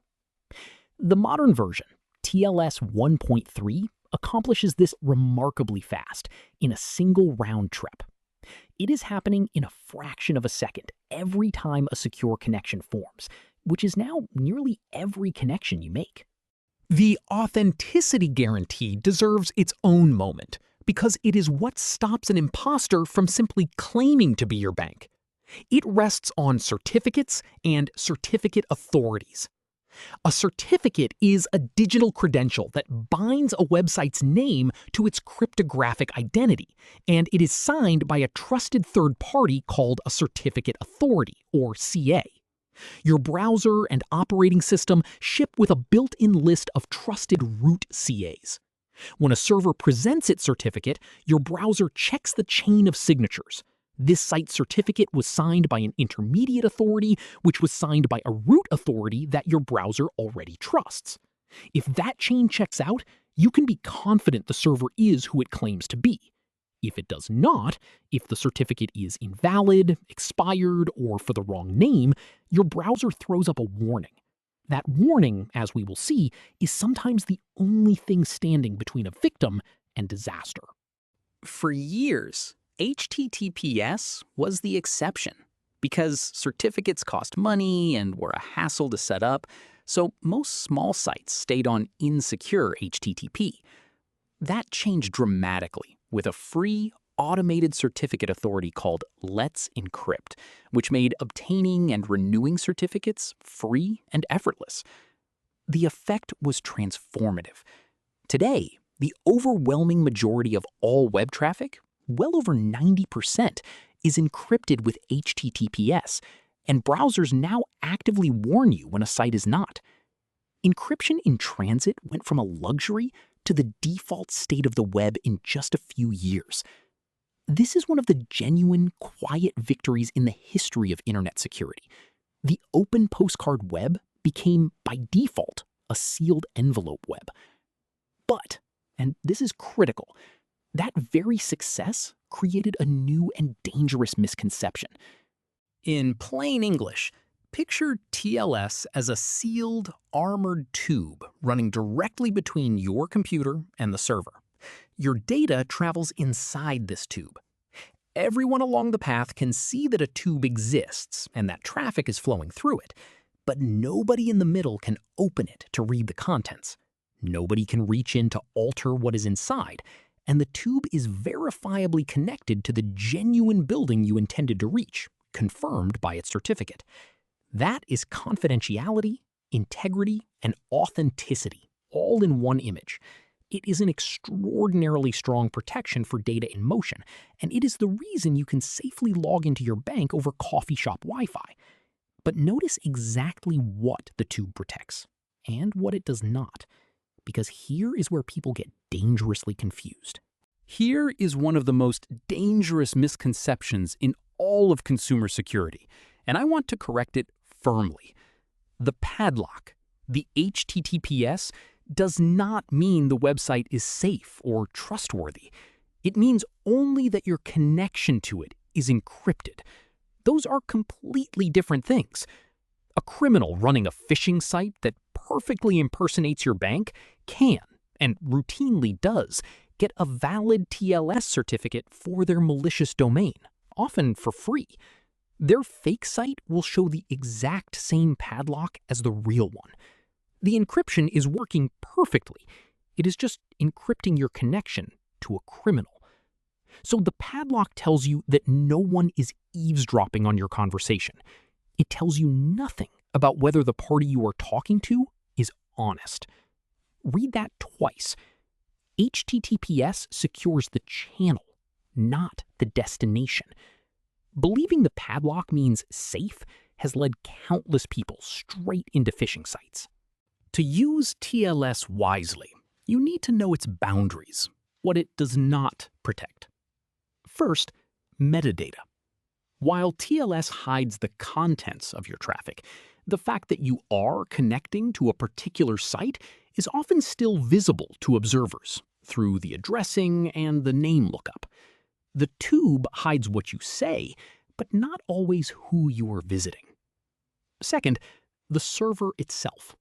The modern version, TLS 1.3, accomplishes this remarkably fast in a single round trip. It is happening in a fraction of a second every time a secure connection forms, which is now nearly every connection you make. The authenticity guarantee deserves its own moment, because it is what stops an imposter from simply claiming to be your bank. It rests on certificates and certificate authorities. A certificate is a digital credential that binds a website's name to its cryptographic identity, and it is signed by a trusted third party called a certificate authority, or CA. Your browser and operating system ship with a built-in list of trusted root CAs. When a server presents its certificate, your browser checks the chain of signatures. This site certificate was signed by an intermediate authority, which was signed by a root authority that your browser already trusts. If that chain checks out, you can be confident the server is who it claims to be. If it does not, if the certificate is invalid, expired, or for the wrong name, your browser throws up a warning. That warning, as we will see, is sometimes the only thing standing between a victim and disaster. For years, HTTPS was the exception because certificates cost money and were a hassle to set up, so most small sites stayed on insecure HTTP. That changed dramatically with a free, automated certificate authority called Let's Encrypt, which made obtaining and renewing certificates free and effortless. The effect was transformative. Today, the overwhelming majority of all web traffic, well over 90%, is encrypted with HTTPS, and browsers now actively warn you when a site is not. Encryption in transit went from a luxury to the default state of the web in just a few years. This is one of the genuine, quiet victories in the history of internet security. The open postcard web became, by default, a sealed envelope web. But, and this is critical, that very success created a new and dangerous misconception. In plain English, picture TLS as a sealed, armored tube running directly between your computer and the server. Your data travels inside this tube. Everyone along the path can see that a tube exists and that traffic is flowing through it, but nobody in the middle can open it to read the contents. Nobody can reach in to alter what is inside, and the tube is verifiably connected to the genuine building you intended to reach, confirmed by its certificate. That is confidentiality, integrity, and authenticity, all in one image. It is an extraordinarily strong protection for data in motion, and it is the reason you can safely log into your bank over coffee shop Wi-Fi. But notice exactly what the tube protects, and what it does not, because here is where people get dangerously confused. Here is one of the most dangerous misconceptions in all of consumer security, and I want to correct it firmly. The padlock, the HTTPS, does not mean the website is safe or trustworthy. It means only that your connection to it is encrypted. Those are completely different things. A criminal running a phishing site that perfectly impersonates your bank can, and routinely does, get a valid TLS certificate for their malicious domain, often for free. Their fake site will show the exact same padlock as the real one. The encryption is working perfectly. It is just encrypting your connection to a criminal. So the padlock tells you that no one is eavesdropping on your conversation. It tells you nothing about whether the party you are talking to is honest. Read that twice. HTTPS secures the channel, not the destination. Believing the padlock means safe has led countless people straight into phishing sites. To use TLS wisely, you need to know its boundaries, what it does not protect. First, metadata. While TLS hides the contents of your traffic, the fact that you are connecting to a particular site is often still visible to observers through the addressing and the name lookup. The tube hides what you say, but not always who you are visiting. Second, the server itself.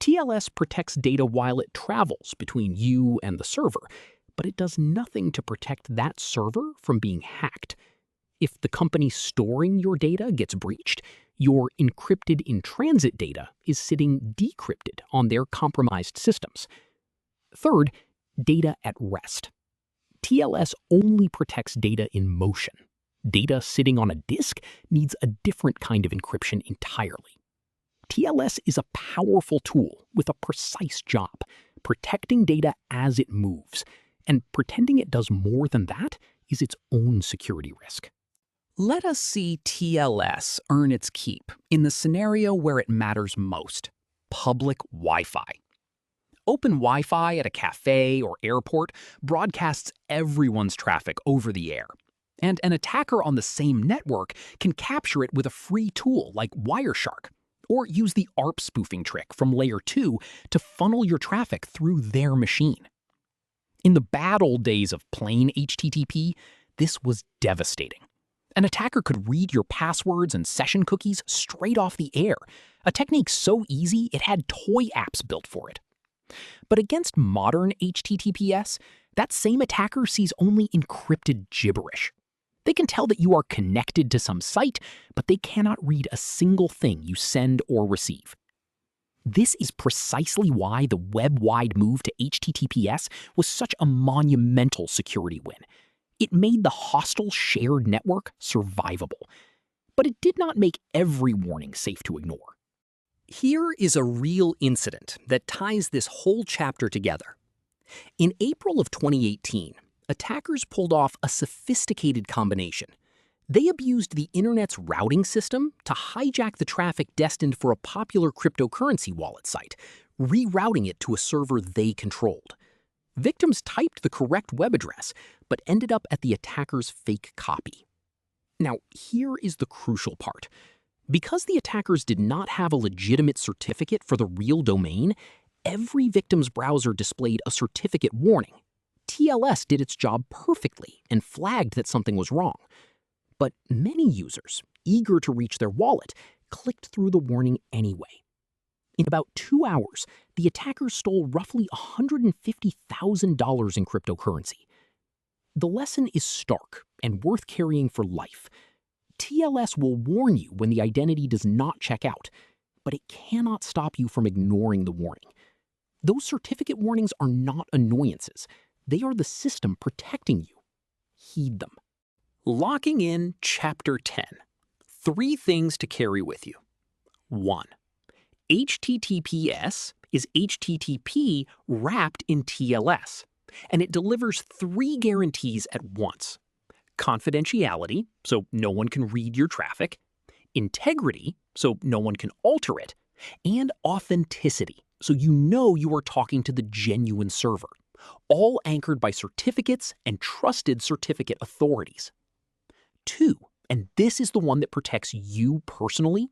TLS protects data while it travels between you and the server, but it does nothing to protect that server from being hacked. If the company storing your data gets breached, your encrypted in-transit data is sitting decrypted on their compromised systems. Third, data at rest. TLS only protects data in motion. Data sitting on a disk needs a different kind of encryption entirely. TLS is a powerful tool with a precise job, protecting data as it moves, and pretending it does more than that is its own security risk. Let us see TLS earn its keep in the scenario where it matters most: public Wi-Fi. Open Wi-Fi at a cafe or airport broadcasts everyone's traffic over the air, and an attacker on the same network can capture it with a free tool like Wireshark, or use the ARP spoofing trick from Layer 2 to funnel your traffic through their machine. In the bad old days of plain HTTP, this was devastating. An attacker could read your passwords and session cookies straight off the air, a technique so easy it had toy apps built for it. But against modern HTTPS, that same attacker sees only encrypted gibberish. They can tell that you are connected to some site, but they cannot read a single thing you send or receive. This is precisely why the web-wide move to HTTPS was such a monumental security win. It made the hostile shared network survivable. But it did not make every warning safe to ignore. Here is a real incident that ties this whole chapter together. In April of 2018, attackers pulled off a sophisticated combination. They abused the internet's routing system to hijack the traffic destined for a popular cryptocurrency wallet site, rerouting it to a server they controlled. Victims typed the correct web address, but ended up at the attacker's fake copy. Now, here is the crucial part. Because the attackers did not have a legitimate certificate for the real domain, every victim's browser displayed a certificate warning. TLS did its job perfectly and flagged that something was wrong. But many users, eager to reach their wallet, clicked through the warning anyway. In about 2 hours, the attackers stole roughly $150,000 in cryptocurrency. The lesson is stark and worth carrying for life. TLS will warn you when the identity does not check out, but it cannot stop you from ignoring the warning. Those certificate warnings are not annoyances. They are the system protecting you. Heed them. Locking in Chapter 10. 3 things to carry with you. 1. HTTPS is HTTP wrapped in TLS, and it delivers 3 guarantees at once. Confidentiality, so no one can read your traffic. Integrity, so no one can alter it. And authenticity, so you know you are talking to the genuine server. All anchored by certificates and trusted certificate authorities. 2, and this is the one that protects you personally,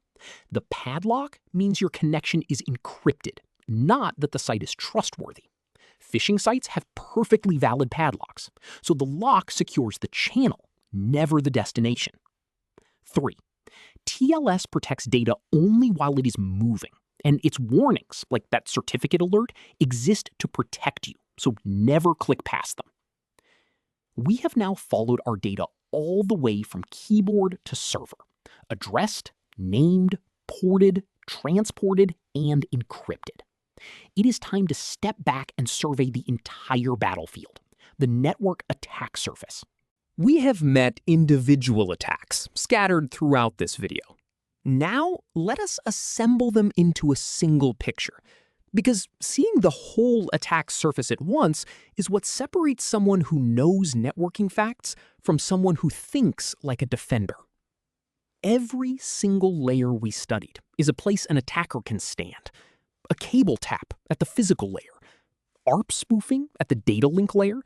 the padlock means your connection is encrypted, not that the site is trustworthy. Phishing sites have perfectly valid padlocks, so the lock secures the channel, never the destination. 3, TLS protects data only while it is moving, and its warnings, like that certificate alert, exist to protect you, so never click past them. We have now followed our data all the way from keyboard to server, addressed, named, ported, transported, and encrypted. It is time to step back and survey the entire battlefield, the network attack surface. We have met individual attacks scattered throughout this video. Now, let us assemble them into a single picture, because seeing the whole attack surface at once is what separates someone who knows networking facts from someone who thinks like a defender. Every single layer we studied is a place an attacker can stand. A cable tap at the physical layer, ARP spoofing at the data link layer,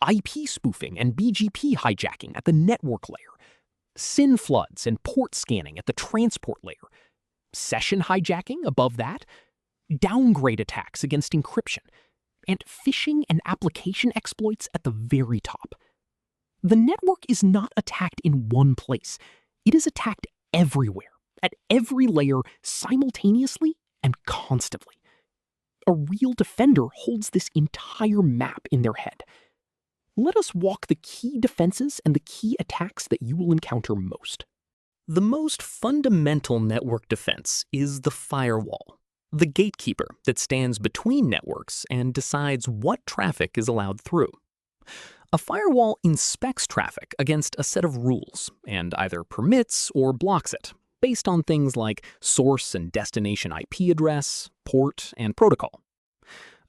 IP spoofing and BGP hijacking at the network layer, SYN floods and port scanning at the transport layer, session hijacking above that, downgrade attacks against encryption, and phishing and application exploits at the very top. The network is not attacked in one place. It is attacked everywhere, at every layer, simultaneously and constantly. A real defender holds this entire map in their head. Let us walk the key defenses and the key attacks that you will encounter most. The most fundamental network defense is the firewall, the gatekeeper that stands between networks and decides what traffic is allowed through. A firewall inspects traffic against a set of rules and either permits or blocks it, based on things like source and destination IP address, port, and protocol.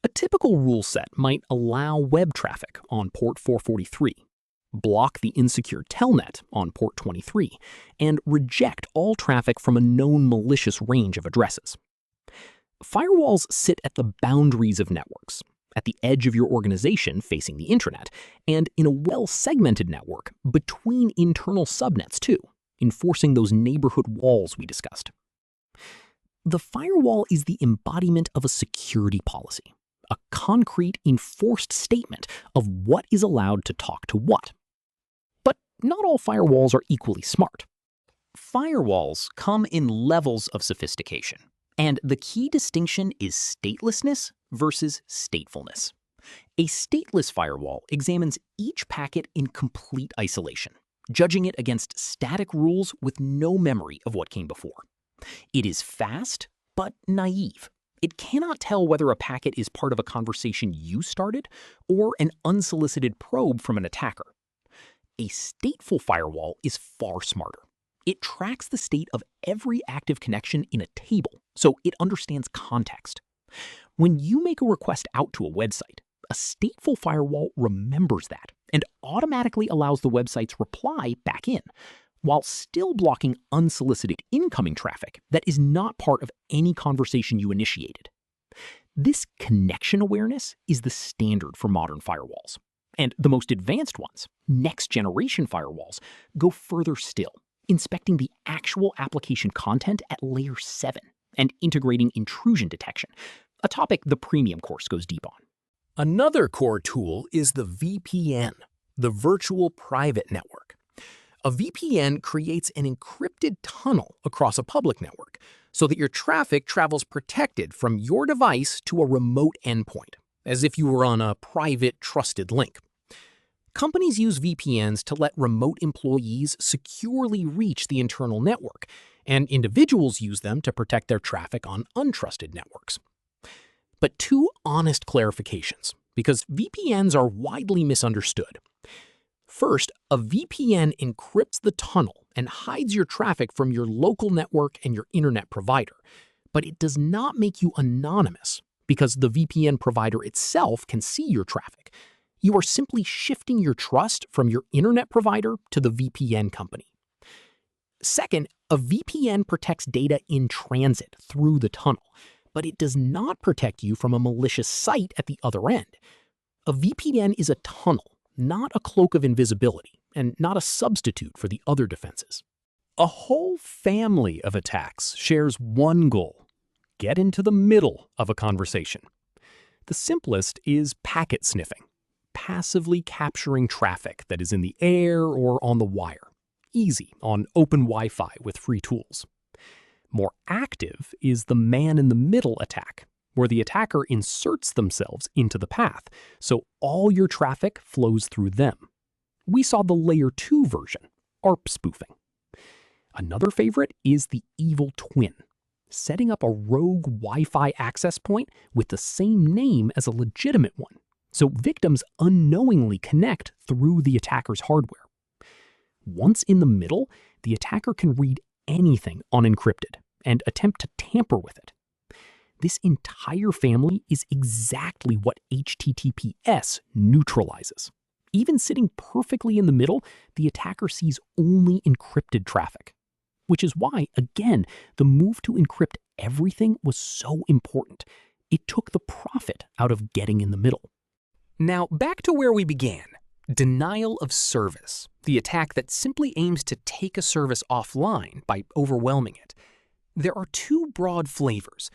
A typical rule set might allow web traffic on port 443, block the insecure telnet on port 23, and reject all traffic from a known malicious range of addresses. Firewalls sit at the boundaries of networks, at the edge of your organization facing the intranet, and in a well-segmented network between internal subnets too, enforcing those neighborhood walls we discussed. The firewall is the embodiment of a security policy, a concrete, enforced statement of what is allowed to talk to what. But not all firewalls are equally smart. Firewalls come in levels of sophistication, and the key distinction is statelessness versus statefulness. A stateless firewall examines each packet in complete isolation, judging it against static rules with no memory of what came before. It is fast, but naive. It cannot tell whether a packet is part of a conversation you started or an unsolicited probe from an attacker. A stateful firewall is far smarter. It tracks the state of every active connection in a table, so it understands context. When you make a request out to a website, a stateful firewall remembers that and automatically allows the website's reply back in, while still blocking unsolicited incoming traffic that is not part of any conversation you initiated. This connection awareness is the standard for modern firewalls. And the most advanced ones, next-generation firewalls, go further still, inspecting the actual application content at layer 7 and integrating intrusion detection, a topic the premium course goes deep on. Another core tool is the VPN, the Virtual Private Network. A VPN creates an encrypted tunnel across a public network so that your traffic travels protected from your device to a remote endpoint, as if you were on a private, trusted link. Companies use VPNs to let remote employees securely reach the internal network, and individuals use them to protect their traffic on untrusted networks. But two honest clarifications, because VPNs are widely misunderstood. First, a VPN encrypts the tunnel and hides your traffic from your local network and your internet provider, but it does not make you anonymous because the VPN provider itself can see your traffic. You are simply shifting your trust from your internet provider to the VPN company. Second, a VPN protects data in transit through the tunnel, but it does not protect you from a malicious site at the other end. A VPN is a tunnel, not a cloak of invisibility, and not a substitute for the other defenses. A whole family of attacks shares one goal: get into the middle of a conversation. The simplest is packet sniffing, passively capturing traffic that is in the air or on the wire, easy on open Wi-Fi with free tools. More active is the man-in-the-middle attack, where the attacker inserts themselves into the path, so all your traffic flows through them. We saw the Layer 2 version, ARP spoofing. Another favorite is the evil twin, setting up a rogue Wi-Fi access point with the same name as a legitimate one, so victims unknowingly connect through the attacker's hardware. Once in the middle, the attacker can read anything unencrypted and attempt to tamper with it. This entire family is exactly what HTTPS neutralizes. Even sitting perfectly in the middle, the attacker sees only encrypted traffic. Which is why, again, the move to encrypt everything was so important. It took the profit out of getting in the middle. Now, back to where we began. Denial of service, the attack that simply aims to take a service offline by overwhelming it. There are two broad flavors.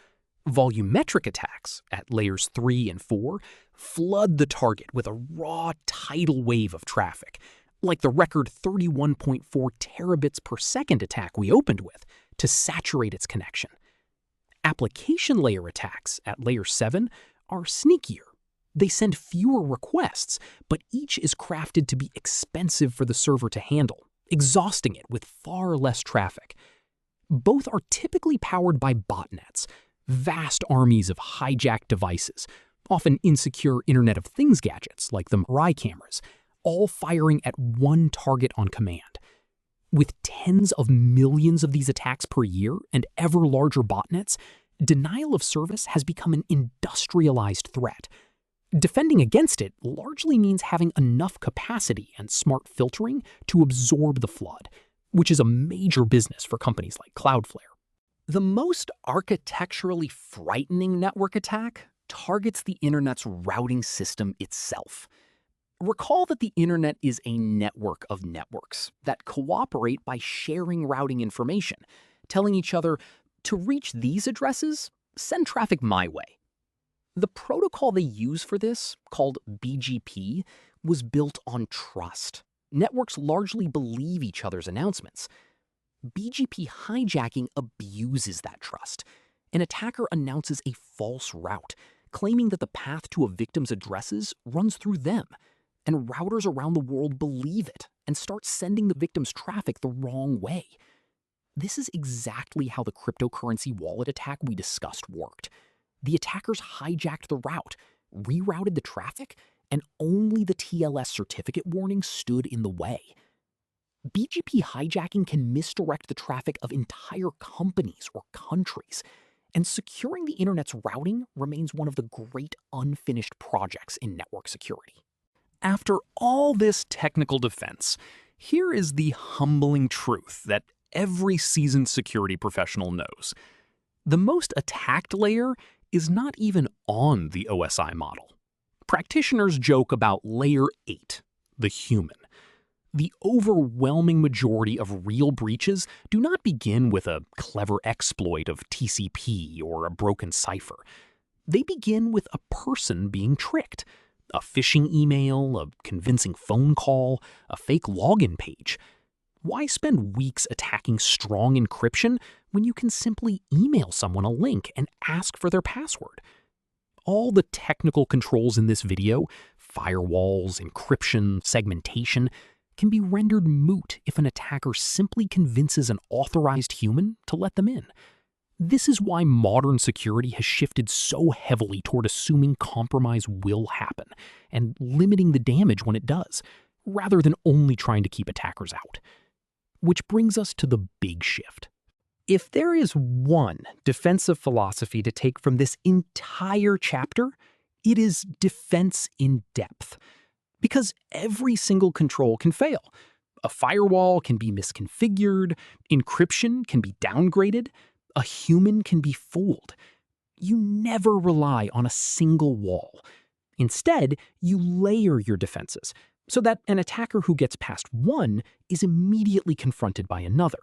Volumetric attacks, at layers 3 and 4, flood the target with a raw tidal wave of traffic, like the record 31.4 terabits per second attack we opened with, to saturate its connection. Application layer attacks, at layer 7, are sneakier. They send fewer requests, but each is crafted to be expensive for the server to handle, exhausting it with far less traffic. Both are typically powered by botnets, vast armies of hijacked devices, often insecure Internet of Things gadgets like the MITM cameras, all firing at one target on command. With tens of millions of these attacks per year and ever larger botnets, denial of service has become an industrialized threat. Defending against it largely means having enough capacity and smart filtering to absorb the flood, which is a major business for companies like Cloudflare. The most architecturally frightening network attack targets the Internet's routing system itself. Recall that the Internet is a network of networks that cooperate by sharing routing information, telling each other, to reach these addresses, send traffic my way. The protocol they use for this, called BGP, was built on trust. Networks largely believe each other's announcements. BGP hijacking abuses that trust. An attacker announces a false route, claiming that the path to a victim's addresses runs through them, and routers around the world believe it and start sending the victim's traffic the wrong way. This is exactly how the cryptocurrency wallet attack we discussed worked. The attackers hijacked the route, rerouted the traffic, and only the TLS certificate warning stood in the way. BGP hijacking can misdirect the traffic of entire companies or countries, and securing the internet's routing remains one of the great unfinished projects in network security. After all this technical defense, here is the humbling truth that every seasoned security professional knows. The most attacked layer is not even on the OSI model. Practitioners joke about layer 8, the human. The overwhelming majority of real breaches do not begin with a clever exploit of TCP or a broken cipher. They begin with a person being tricked. A phishing email, a convincing phone call, a fake login page. Why spend weeks attacking strong encryption when you can simply email someone a link and ask for their password? All the technical controls in this video, firewalls, encryption, segmentation, can be rendered moot if an attacker simply convinces an authorized human to let them in. This is why modern security has shifted so heavily toward assuming compromise will happen and limiting the damage when it does, rather than only trying to keep attackers out. Which brings us to the big shift. If there is one defensive philosophy to take from this entire chapter, it is defense in depth. Because every single control can fail. A firewall can be misconfigured, encryption can be downgraded, a human can be fooled. You never rely on a single wall. Instead, you layer your defenses so that an attacker who gets past one is immediately confronted by another.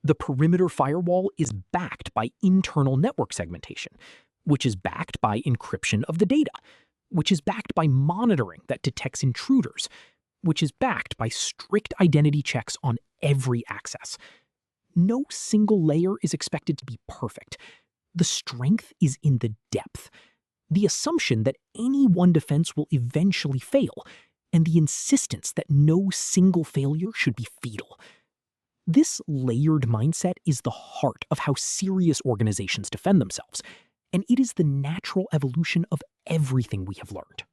The perimeter firewall is backed by internal network segmentation, which is backed by encryption of the data, which is backed by monitoring that detects intruders, which is backed by strict identity checks on every access. No single layer is expected to be perfect. The strength is in the depth, the assumption that any one defense will eventually fail, and the insistence that no single failure should be fatal. This layered mindset is the heart of how serious organizations defend themselves, and it is the natural evolution of everything we have learned.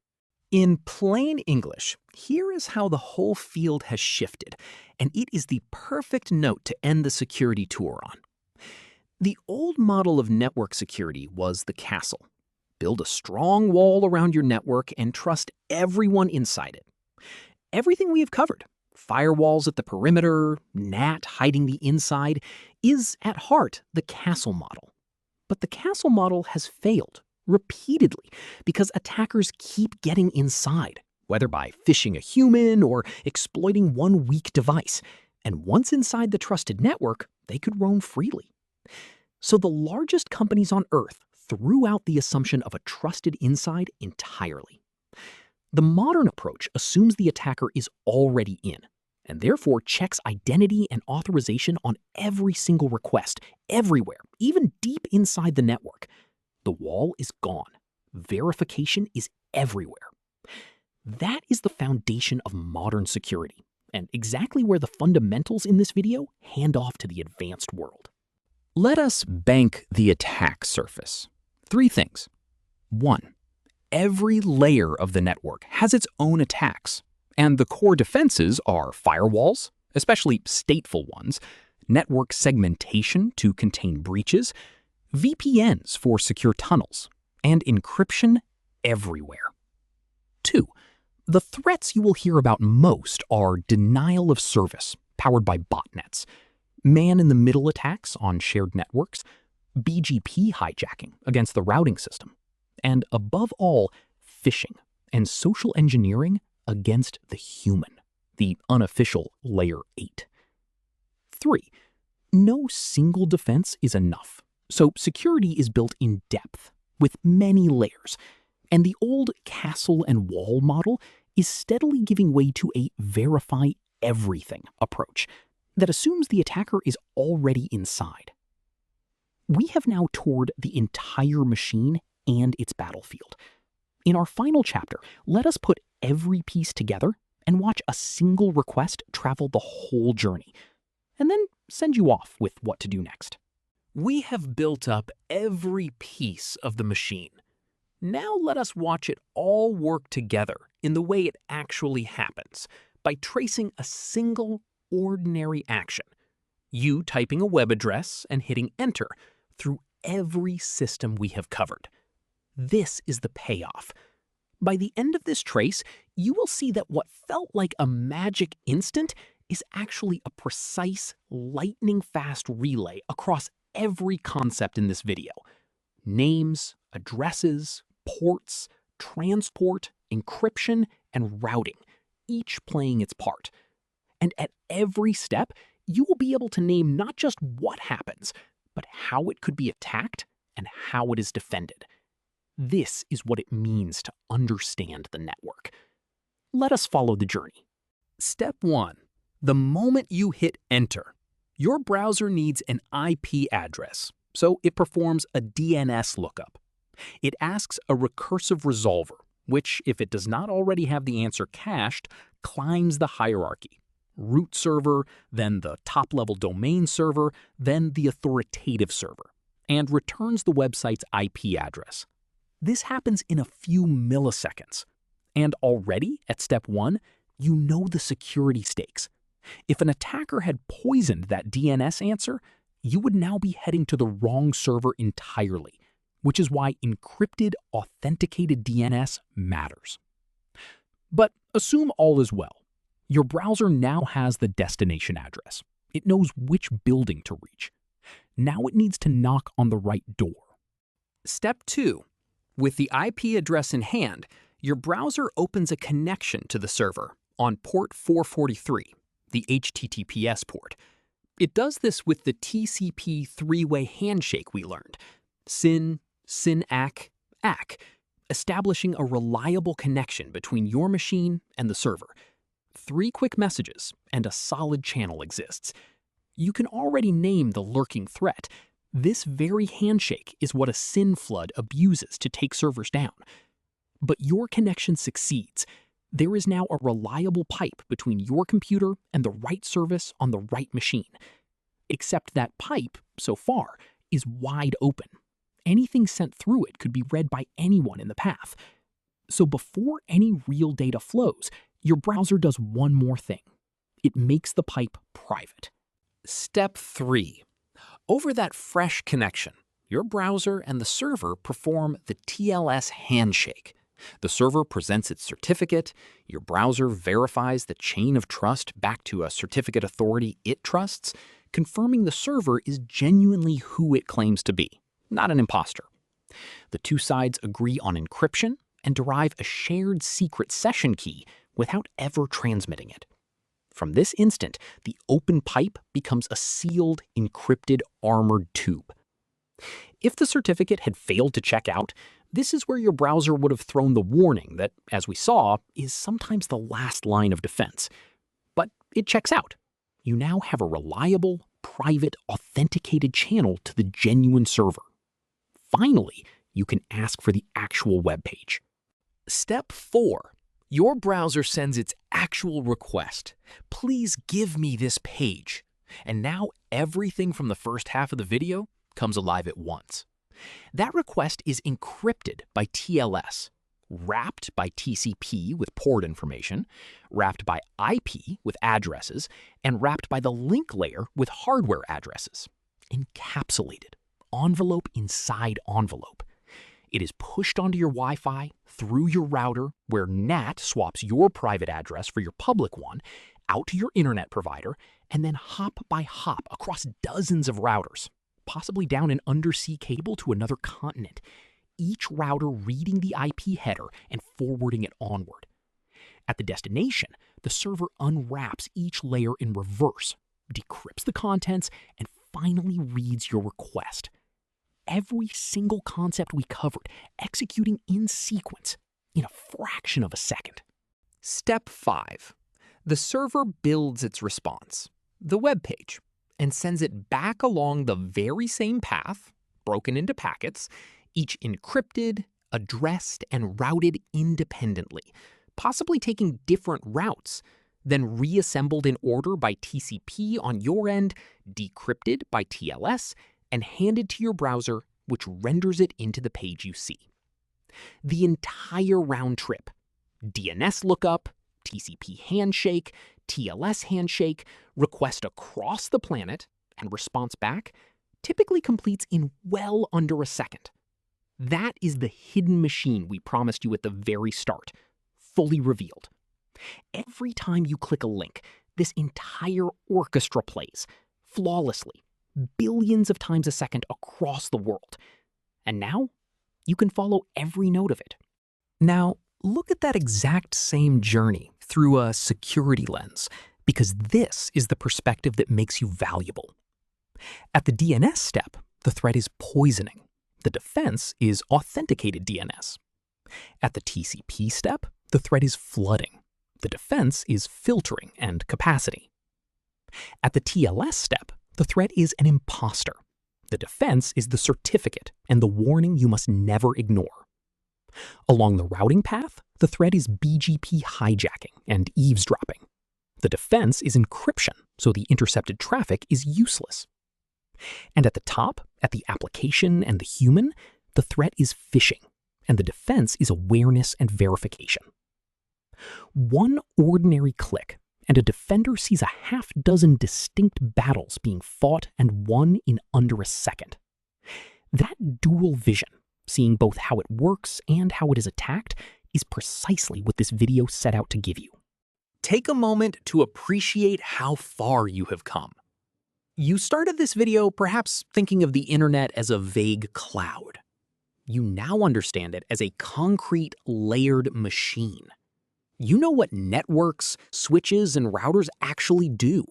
In plain English, here is how the whole field has shifted, and it is the perfect note to end the security tour on. The old model of network security was the castle. Build a strong wall around your network and trust everyone inside it. Everything we have covered, firewalls at the perimeter, NAT hiding the inside, is at heart the castle model. But the castle model has failed repeatedly because attackers keep getting inside, whether by phishing a human or exploiting one weak device. And once inside the trusted network, they could roam freely. So the largest companies on Earth threw out the assumption of a trusted inside entirely. The modern approach assumes the attacker is already in, and therefore checks identity and authorization on every single request, everywhere, even deep inside the network. The wall is gone. Verification is everywhere. That is the foundation of modern security, and exactly where the fundamentals in this video hand off to the advanced world. Let us bank the attack surface. 3 things. 1. Every layer of the network has its own attacks, and the core defenses are firewalls, especially stateful ones, network segmentation to contain breaches, VPNs for secure tunnels, and encryption everywhere. 2. The threats you will hear about most are denial of service, powered by botnets, man-in-the-middle attacks on shared networks, BGP hijacking against the routing system, and above all, phishing and social engineering against the human, the unofficial layer 8. 3. No single defense is enough. So security is built in depth, with many layers, and the old castle and wall model is steadily giving way to a verify everything approach that assumes the attacker is already inside. We have now toured the entire machine and its battlefield. In our final chapter, let us put every piece together and watch a single request travel the whole journey, and then send you off with what to do next. We have built up every piece of the machine. Now let us watch it all work together in the way it actually happens by tracing a single ordinary action. You typing a web address and hitting enter through every system we have covered. This is the payoff. By the end of this trace, you will see that what felt like a magic instant is actually a precise, lightning-fast relay across every concept in this video. Names, addresses, ports, transport, encryption, and routing, each playing its part. And at every step, you will be able to name not just what happens, but how it could be attacked and how it is defended. This is what it means to understand the network. Let us follow the journey. Step 1. The moment you hit enter, your browser needs an IP address, so it performs a DNS lookup. It asks a recursive resolver, which, if it does not already have the answer cached, climbs the hierarchy. Root server, then the top-level domain server, then the authoritative server, and returns the website's IP address. This happens in a few milliseconds. And already, at step 1, you know the security stakes. If an attacker had poisoned that DNS answer, you would now be heading to the wrong server entirely, which is why encrypted, authenticated DNS matters. But assume all is well. Your browser now has the destination address. It knows which building to reach. Now it needs to knock on the right door. Step 2. With the IP address in hand, your browser opens a connection to the server on port 443, the HTTPS port. It does this with the TCP three-way handshake we learned, SYN, SYN-ACK, ACK, establishing a reliable connection between your machine and the server. 3 quick messages, and a solid channel exists. You can already name the lurking threat. This very handshake is what a SYN flood abuses to take servers down. But your connection succeeds. There is now a reliable pipe between your computer and the right service on the right machine. Except that pipe, so far, is wide open. Anything sent through it could be read by anyone in the path. So before any real data flows, your browser does one more thing. It makes the pipe private. Step 3. Over that fresh connection, your browser and the server perform the TLS handshake. The server presents its certificate, your browser verifies the chain of trust back to a certificate authority it trusts, confirming the server is genuinely who it claims to be, not an imposter. The two sides agree on encryption and derive a shared secret session key without ever transmitting it. From this instant, the open pipe becomes a sealed, encrypted, armored tube. If the certificate had failed to check out, this is where your browser would have thrown the warning that, as we saw, is sometimes the last line of defense. But it checks out. You now have a reliable, private, authenticated channel to the genuine server. Finally, you can ask for the actual web page. Step 4. Your browser sends its actual request. Please give me this page. And now everything from the first half of the video comes alive at once. That request is encrypted by TLS, wrapped by TCP with port information, wrapped by IP with addresses, and wrapped by the link layer with hardware addresses. Encapsulated, envelope inside envelope. It is pushed onto your Wi-Fi through your router, where NAT swaps your private address for your public one, out to your internet provider, and then hop by hop across dozens of routers, possibly down an undersea cable to another continent, each router reading the IP header and forwarding it onward. At the destination, the server unwraps each layer in reverse, decrypts the contents, and finally reads your request. Every single concept we covered, executing in sequence in a fraction of a second. Step 5. The server builds its response, the web page, and sends it back along the very same path, broken into packets, each encrypted, addressed, and routed independently, possibly taking different routes, then reassembled in order by TCP on your end, decrypted by TLS, and handed to your browser, which renders it into the page you see. The entire round trip, DNS lookup, TCP handshake, TLS handshake, request across the planet, and response back typically completes in well under a second. That is the hidden machine we promised you at the very start, fully revealed. Every time you click a link, this entire orchestra plays, flawlessly, billions of times a second across the world. And now, you can follow every note of it. Now, look at that exact same journey through a security lens, because this is the perspective that makes you valuable. At the DNS step, the threat is poisoning. The defense is authenticated DNS. At the TCP step, the threat is flooding. The defense is filtering and capacity. At the TLS step, the threat is an imposter. The defense is the certificate and the warning you must never ignore. Along the routing path, the threat is BGP hijacking and eavesdropping. The defense is encryption, so the intercepted traffic is useless. And at the top, at the application and the human, the threat is phishing, and the defense is awareness and verification. One ordinary click, and a defender sees a half-dozen distinct battles being fought and won in under a second. That dual vision, seeing both how it works and how it is attacked, is precisely what this video set out to give you. Take a moment to appreciate how far you have come. You started this video perhaps thinking of the internet as a vague cloud. You now understand it as a concrete, layered machine. You know what networks, switches, and routers actually do.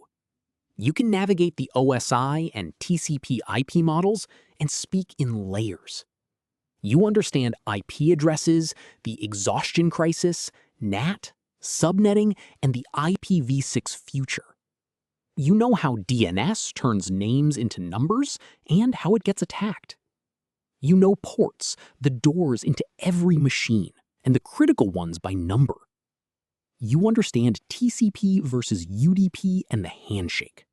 You can navigate the OSI and TCP IP models and speak in layers. You understand IP addresses, the exhaustion crisis, NAT, subnetting, and the IPv6 future. You know how DNS turns names into numbers and how it gets attacked. You know ports, the doors into every machine, and the critical ones by number. You understand TCP versus UDP and the handshake.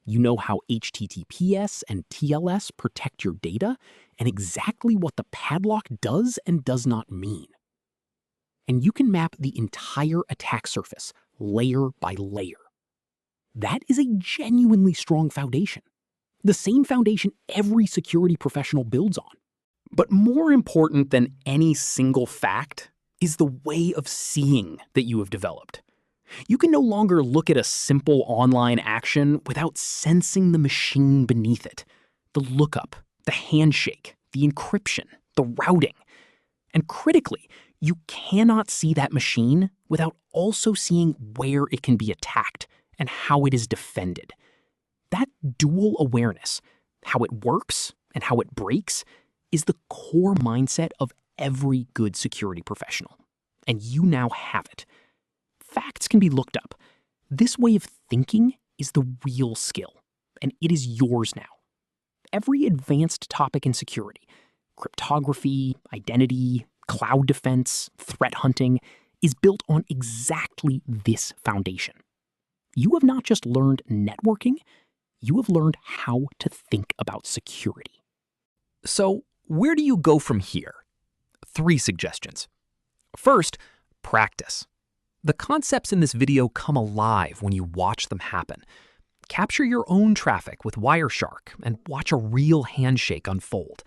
You know how HTTPS and TLS protect your data and exactly what the padlock does and does not mean. And you can map the entire attack surface, layer by layer. That is a genuinely strong foundation. The same foundation every security professional builds on. But more important than any single fact is the way of seeing that you have developed. You can no longer look at a simple online action without sensing the machine beneath it. The lookup, the handshake, the encryption, the routing. And critically, you cannot see that machine without also seeing where it can be attacked and how it is defended. That dual awareness, how it works and how it breaks, is the core mindset of every good security professional. And you now have it. Facts can be looked up. This way of thinking is the real skill, and it is yours now. Every advanced topic in security, cryptography, identity, cloud defense, threat hunting, is built on exactly this foundation. You have not just learned networking, you have learned how to think about security. So, where do you go from here? 3 suggestions. First, practice. The concepts in this video come alive when you watch them happen. Capture your own traffic with Wireshark and watch a real handshake unfold.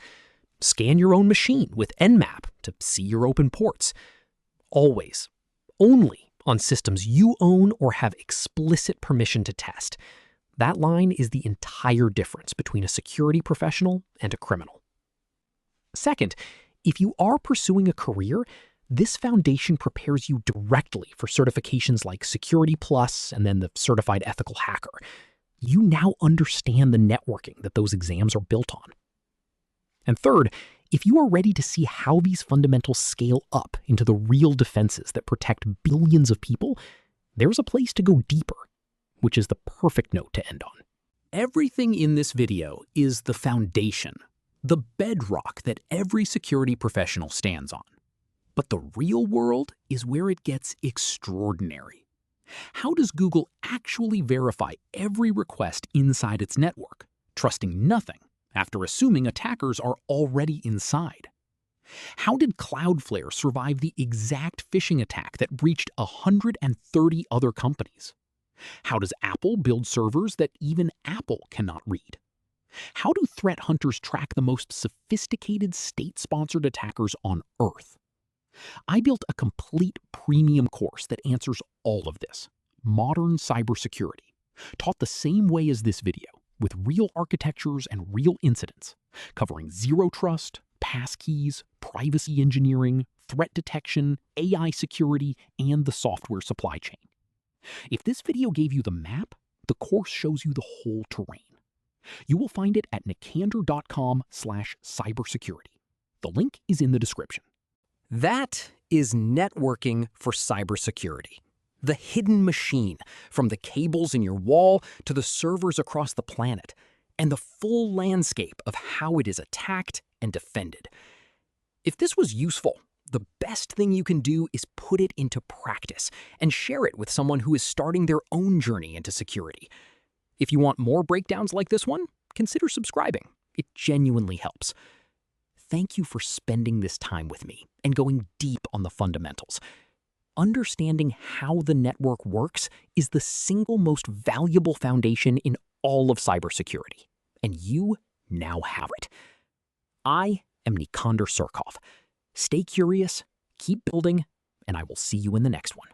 Scan your own machine with Nmap to see your open ports. Always, only on systems you own or have explicit permission to test. That line is the entire difference between a security professional and a criminal. Second, if you are pursuing a career, this foundation prepares you directly for certifications like Security Plus and then the Certified Ethical Hacker. You now understand the networking that those exams are built on. And third, if you are ready to see how these fundamentals scale up into the real defenses that protect billions of people, there's a place to go deeper, which is the perfect note to end on. Everything in this video is the foundation, the bedrock that every security professional stands on. But the real world is where it gets extraordinary. How does Google actually verify every request inside its network, trusting nothing after assuming attackers are already inside? How did Cloudflare survive the exact phishing attack that breached 130 other companies? How does Apple build servers that even Apple cannot read? How do threat hunters track the most sophisticated state-sponsored attackers on Earth? I built a complete premium course that answers all of this. Modern cybersecurity, taught the same way as this video, with real architectures and real incidents, covering zero trust, passkeys, privacy engineering, threat detection, AI security, and the software supply chain. If this video gave you the map, the course shows you the whole terrain. You will find it at nikander.com/cybersecurity. The link is in the description. That is networking for cybersecurity. The hidden machine, from the cables in your wall to the servers across the planet, and the full landscape of how it is attacked and defended. If this was useful, the best thing you can do is put it into practice and share it with someone who is starting their own journey into security. If you want more breakdowns like this one, consider subscribing. It genuinely helps. Thank you for spending this time with me and going deep on the fundamentals. Understanding how the network works is the single most valuable foundation in all of cybersecurity, and you now have it. I am Nikander Surkov. Stay curious, keep building, and I will see you in the next one.